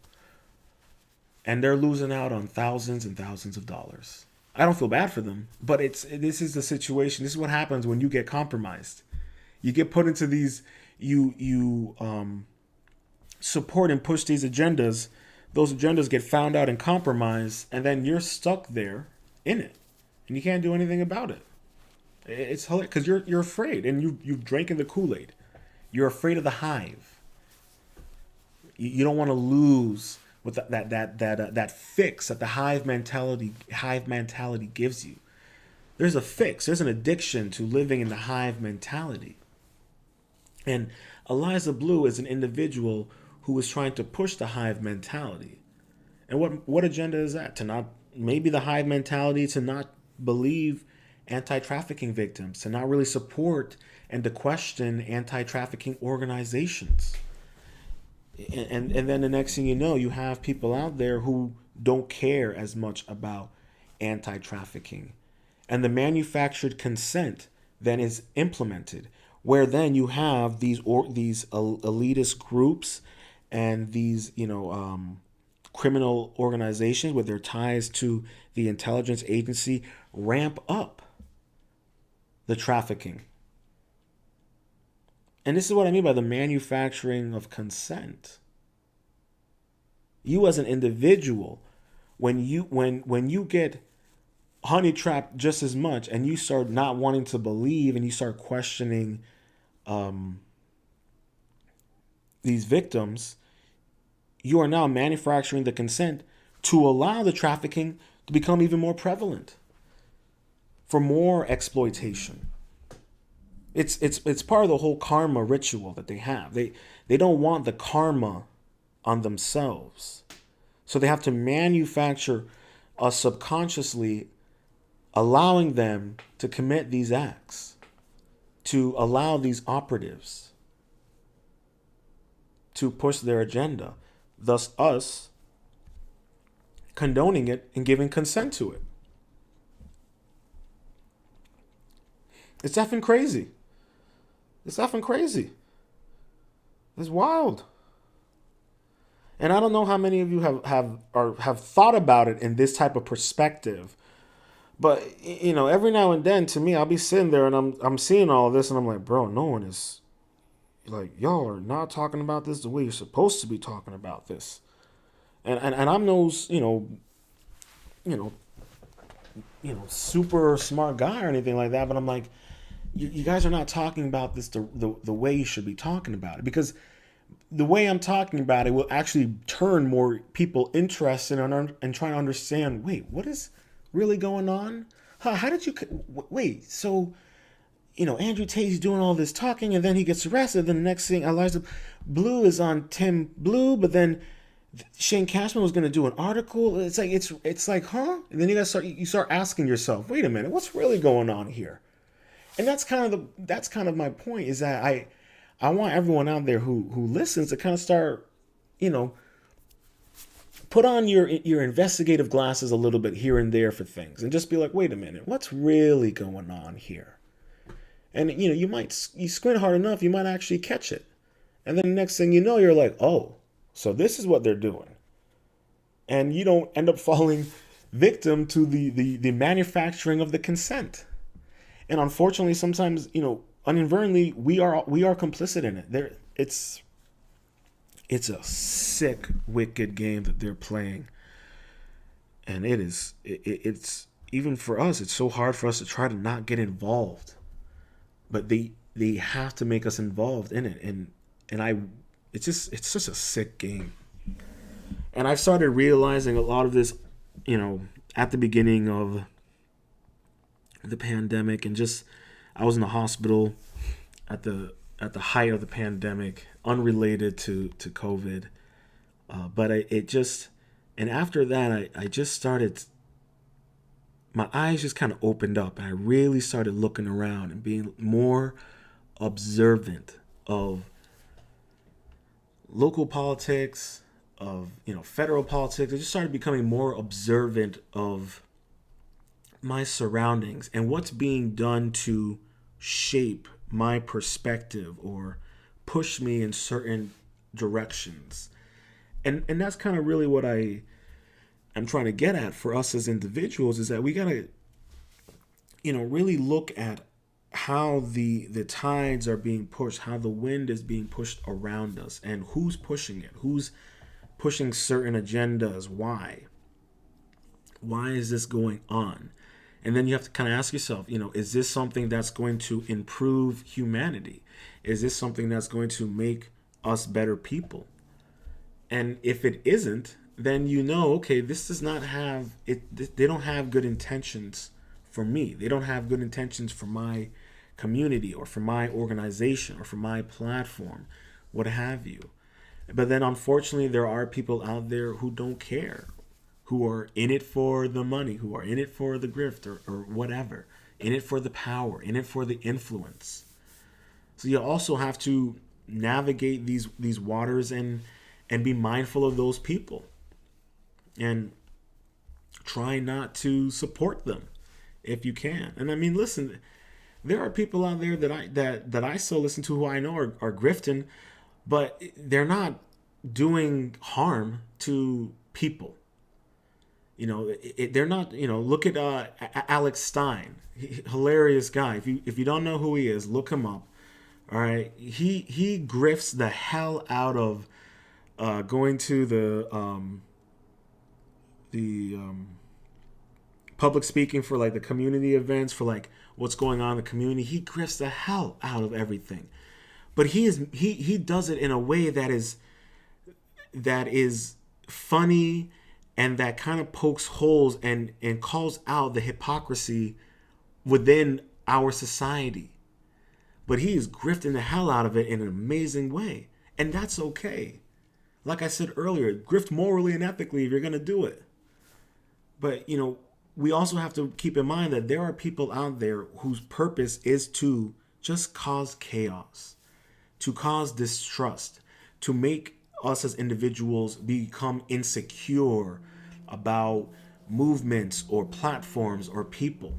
and they're losing out on thousands and thousands of dollars. I don't feel bad for them, but this is the situation. This is what happens when you get compromised. You get put into these, you support and push these agendas. Those agendas get found out and compromised, and then you're stuck there in it, and you can't do anything about it. It's hilarious because you're afraid, and you've drinking the Kool-Aid. You're afraid of the hive. You don't want to lose with that fix that the hive mentality gives you. There's a fix. There's an addiction to living in the hive mentality. And Eliza Bleu is an individual who is trying to push the hive mentality. And what agenda is that? To not, maybe the hive mentality, to not believe anti-trafficking victims, to not really support and to question anti-trafficking organizations. And then the next thing you know, you have people out there who don't care as much about anti-trafficking. And the manufactured consent then is implemented, where then you have these elitist groups and these, criminal organizations with their ties to the intelligence agency ramp up the trafficking. And this is what I mean by the manufacturing of consent. You as an individual, when you get honey trapped just as much, and you start not wanting to believe, and you start questioning these victims, you are now manufacturing the consent to allow the trafficking to become even more prevalent, for more exploitation. It's part of the whole karma ritual that they have. They don't want the karma on themselves, so they have to manufacture us subconsciously, allowing them to commit these acts, to allow these operatives to push their agenda, thus us condoning it and giving consent to it. It's effing crazy. It's effing crazy. It's wild. And I don't know how many of you have thought about it in this type of perspective. But, every now and then, to me, I'll be sitting there and I'm seeing all of this, and I'm like, bro, no one is, like, y'all are not talking about this the way you're supposed to be talking about this. And I'm no, super smart guy or anything like that, but I'm like, you guys are not talking about this the way you should be talking about it, because the way I'm talking about it will actually turn more people interested and trying to understand, wait, what is really going on? How did you, wait, so, Andrew Tate's doing all this talking, and then he gets arrested, then the next thing, Eliza Bleu is on Team Blue, but then Shane Cashman was going to do an article. It's like, huh? And then you start asking yourself, wait a minute, what's really going on here? And that's kind of my point, is that I want everyone out there who listens to kind of start, you know, put on your investigative glasses a little bit here and there for things, and just be like, wait a minute, what's really going on here? And you squint hard enough, you might actually catch it. And then the next thing you know, you're like, oh, so this is what they're doing. And you don't end up falling victim to the manufacturing of the consent. And unfortunately, sometimes, inadvertently, we are complicit in it. It's a sick, wicked game that they're playing. And it's even for us, it's so hard for us to try to not get involved. But they have to make us involved in it. It's just a sick game. And I've started realizing a lot of this, at the beginning of the pandemic, and just I was in the hospital at the height of the pandemic, unrelated to COVID. But and after that, I just started, my eyes just kind of opened up, and I really started looking around and being more observant of local politics, of federal politics. I just started becoming more observant of my surroundings and what's being done to shape my perspective or push me in certain directions. And that's kind of really what I'm trying to get at for us as individuals, is that we gotta really look at how the tides are being pushed, how the wind is being pushed around us, and who's pushing it, who's pushing certain agendas, why is this going on? And then you have to kind of ask yourself, is this something that's going to improve humanity? Is this something that's going to make us better people? And if it isn't, then okay, this does not have it. They don't have good intentions for me. They don't have good intentions for my community or for my organization or for my platform, what have you. But then unfortunately, there are people out there who don't care, who are in it for the money, who are in it for the grift or whatever, in it for the power, in it for the influence. So you also have to navigate these waters and be mindful of those people, and try not to support them if you can. And I mean, listen, there are people out there that I still listen to, who I know are grifting, but they're not doing harm to people. They're not. Look at Alex Stein, hilarious guy. If you don't know who he is, look him up. All right, he grifts the hell out of going to the public speaking for like the community events, for like what's going on in the community. He grifts the hell out of everything, but he does it in a way that is funny, and that kind of pokes holes and calls out the hypocrisy within our society. But he is grifting the hell out of it in an amazing way, and that's okay. Like I said earlier, grift morally and ethically if you're going to do it. But we also have to keep in mind that there are people out there whose purpose is to just cause chaos, to cause distrust, to make us as individuals become insecure about movements or platforms or people.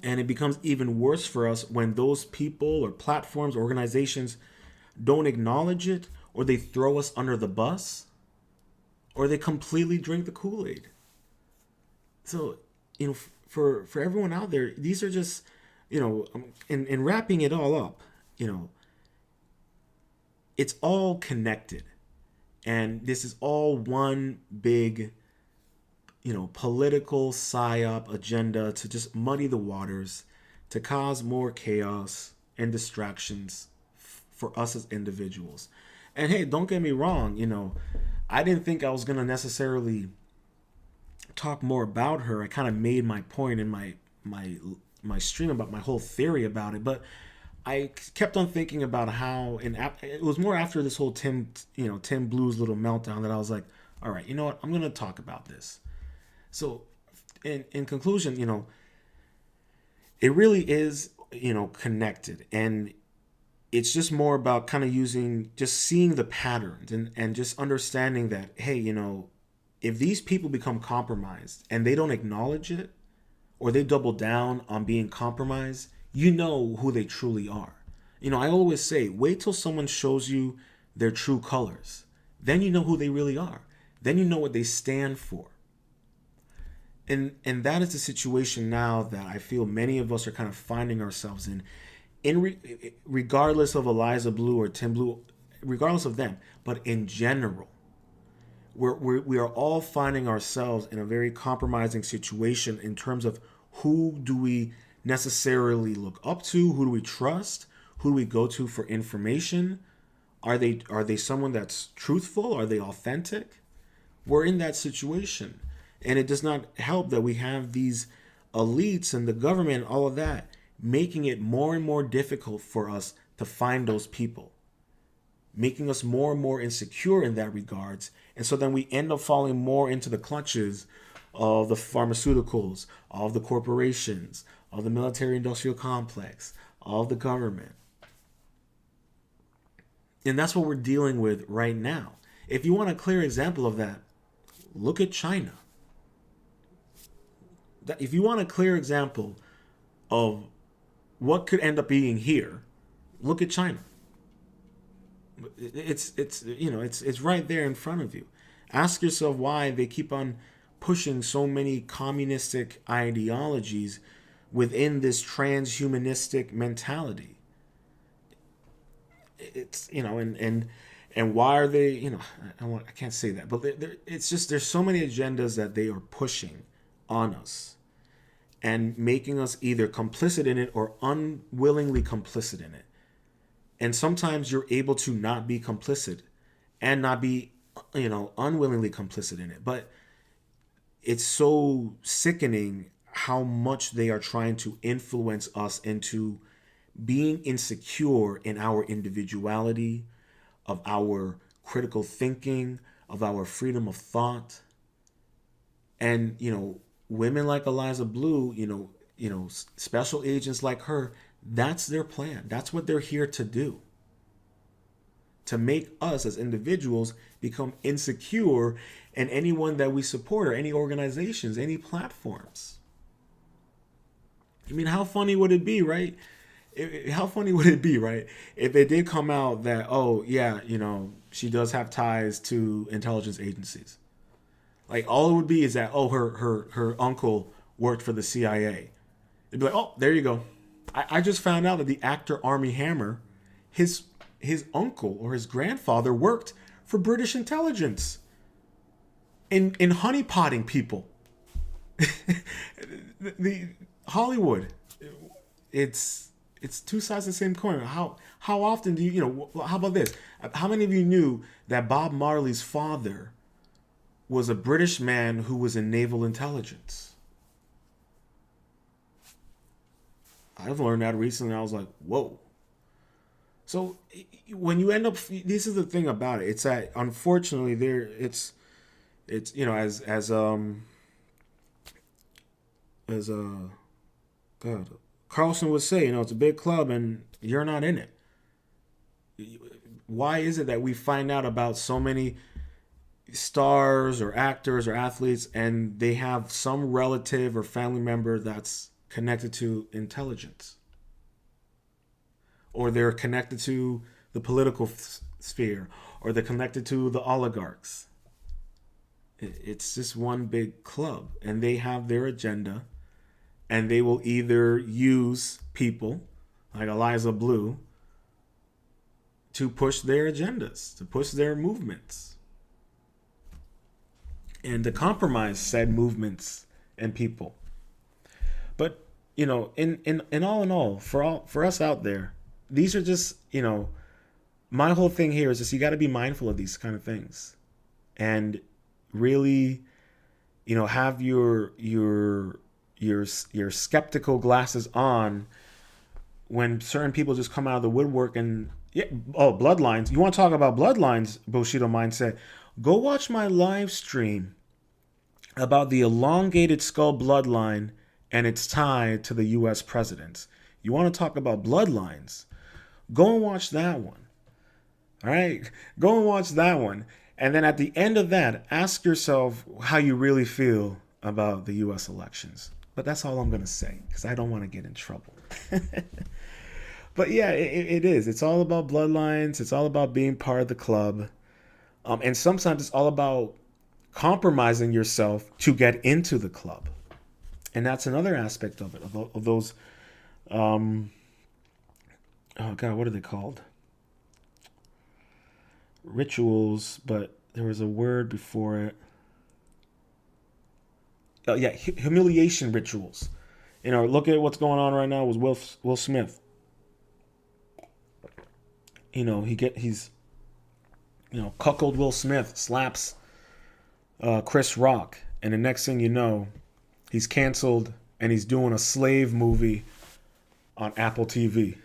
And it becomes even worse for us when those people or platforms or organizations don't acknowledge it, or they throw us under the bus, or they completely drink the Kool-Aid. So, for everyone out there, these are just, in wrapping it all up, it's all connected. And this is all one big, political psyop agenda to just muddy the waters, to cause more chaos and distractions for us as individuals. And hey, don't get me wrong, I didn't think I was going to necessarily talk more about her. I kind of made my point in my stream about my whole theory about it, but I kept on thinking about how, and it was more after this whole Tim Blue's little meltdown that I was like, all right, you know what? I'm going to talk about this. So, in conclusion, it really is, connected. And it's just more about kind of just seeing the patterns and just understanding that, hey, if these people become compromised and they don't acknowledge it, or they double down on being compromised, you know who they truly are. I always say, wait till someone shows you their true colors. Then you know who they really are. Then you know what they stand for. And that is the situation now that I feel many of us are kind of finding ourselves in regardless of Eliza Bleu or Tim Blue, regardless of them, but in general. We are all finding ourselves in a very compromising situation in terms of who do we necessarily look up to, who do we trust, who do we go to for information. Are they someone that's truthful? Are they authentic? We're in that situation. And it does not help that we have these elites and the government, all of that, making it more and more difficult for us to find those people, making us more and more insecure in that regards. And so then we end up falling more into the clutches of the pharmaceuticals, of the corporations, of the military industrial complex, of the government. And that's what we're dealing with right now. If you want a clear example of that, look at China. If you want a clear example of what could end up being here, look at China. It's right there in front of you. Ask yourself why they keep on pushing so many communistic ideologies within this transhumanistic mentality. It's and why are they, I can't say that, but it's just there's so many agendas that they are pushing on us and making us either complicit in it or unwillingly complicit in it. And sometimes you're able to not be complicit and not be, unwillingly complicit in it. But it's so sickening how much they are trying to influence us into being insecure in our individuality, of our critical thinking, of our freedom of thought. And, women like Eliza Bleu, special agents like her, that's their plan. That's what they're here to do. To make us as individuals become insecure in anyone that we support or any organizations, any platforms. I mean, how funny would it be, right? How funny would it be, right? If it did come out that, oh, yeah, she does have ties to intelligence agencies. Like, all it would be is that, oh, her uncle worked for the CIA. It'd be like, oh, there you go. I just found out that the actor Armie Hammer, his uncle or his grandfather worked for British intelligence in honeypotting people. the Hollywood, it's two sides of the same coin. How often do you how about this? How many of you knew that Bob Marley's father was a British man who was in naval intelligence? I've learned that recently. I was like, whoa. So when you end up, this is the thing about it. It's that unfortunately it's as God, Carlson would say, it's a big club and you're not in it. Why is it that we find out about so many stars or actors or athletes and they have some relative or family member that's connected to intelligence, or they're connected to the political sphere, or they're connected to the oligarchs? It's just one big club and they have their agenda, and they will either use people like Eliza Bleu to push their agendas, to push their movements, and to compromise said movements and people. But in all, for us out there, these are just, my whole thing here is just you got to be mindful of these kind of things, and really, have your skeptical glasses on when certain people just come out of the woodwork and yeah, oh, bloodlines. You want to talk about bloodlines, Bushido mindset? Go watch my live stream about the elongated skull bloodline and its tie to the U.S. presidents. You want to talk about bloodlines? Go and watch that one. All right, go and watch that one, and then at the end of that, ask yourself how you really feel about the U.S. elections. But that's all I'm gonna say because I don't want to get in trouble. But yeah, it is. It's all about bloodlines. It's all about being part of the club. And sometimes it's all about compromising yourself to get into the club. And that's another aspect of it, of those, oh God, what are they called? Rituals, but there was a word before it. Oh, yeah, humiliation rituals. Look at what's going on right now with Will Smith. He's cuckold Will Smith, slaps Chris Rock, and the next thing you know, he's canceled and he's doing a slave movie on Apple TV.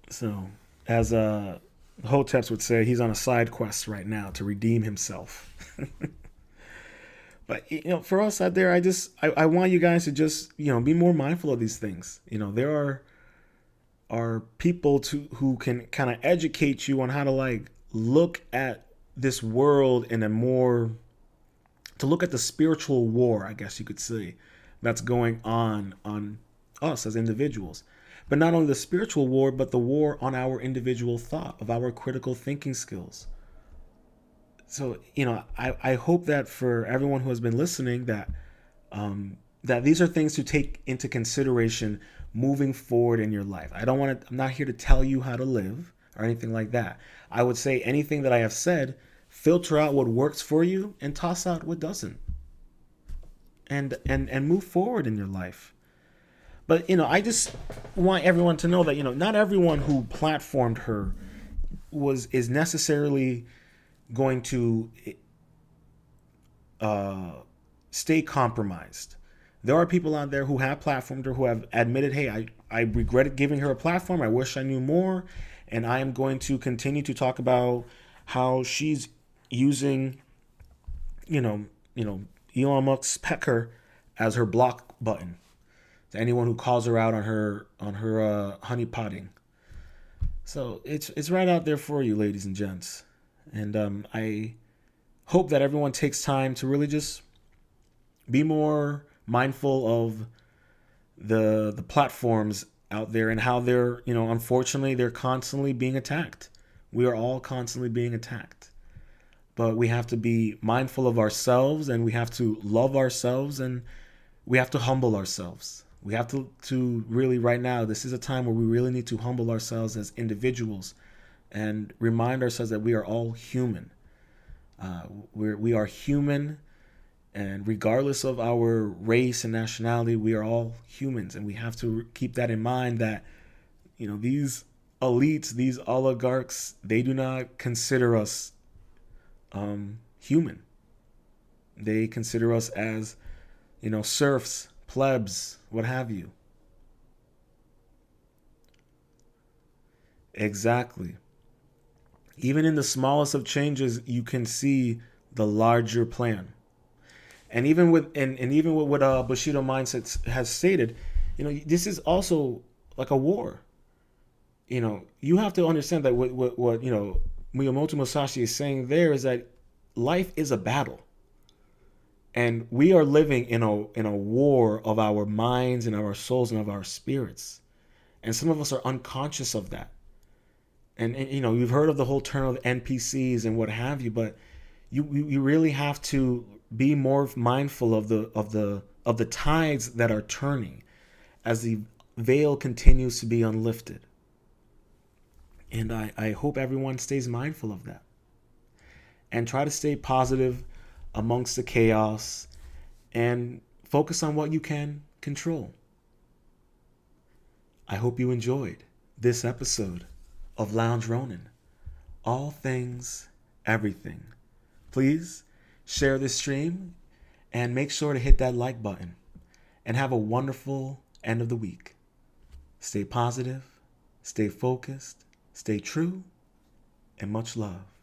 So, as Hoteps would say, he's on a side quest right now to redeem himself. But for us out there, I want you guys to just be more mindful of these things. There are people who can kind of educate you on how to like look at this world in a more, to look at the spiritual war, I guess you could say, that's going on us as individuals. But not only the spiritual war, but the war on our individual thought, of our critical thinking skills. So, I hope that for everyone who has been listening, that these are things to take into consideration moving forward in your life. I'm not here to tell you how to live or anything like that. I would say anything that I have said, filter out what works for you and toss out what doesn't. And move forward in your life. But, I just want everyone to know that, not everyone who platformed her is necessarily going to stay compromised. There are people out there who have platformed her, who have admitted, hey, I regretted giving her a platform. I wish I knew more. And I am going to continue to talk about how she's using, Elon Musk's pecker as her block button to anyone who calls her out on her honey potting. So it's right out there for you, ladies and gents. And I hope that everyone takes time to really just be more mindful of the platforms out there and how they're, unfortunately, they're constantly being attacked. We are all constantly being attacked. But we have to be mindful of ourselves, and we have to love ourselves, and we have to humble ourselves. We have to really, right now, this is a time where we really need to humble ourselves as individuals and remind ourselves that we are all human. We are human, and regardless of our race and nationality, we are all humans, and we have to keep that in mind that, these elites, these oligarchs, they do not consider us human. They consider us as, serfs, plebs, what have you. Exactly. Even in the smallest of changes, you can see the larger plan. And even with what Bushido Mindset has stated, this is also like a war. You have to understand that what Miyamoto Musashi is saying there is that life is a battle. And we are living in a war of our minds and our souls and of our spirits. And some of us are unconscious of that. And you've heard of the whole term of NPCs and what have you, but you really have to be more mindful of the tides that are turning as the veil continues to be unlifted. And I hope everyone stays mindful of that. And try to stay positive amongst the chaos and focus on what you can control. I hope you enjoyed this episode of Lounge Ronin. All things, everything. Please share this stream and make sure to hit that like button. and have a wonderful end of the week. Stay positive, stay focused, stay true, and much love.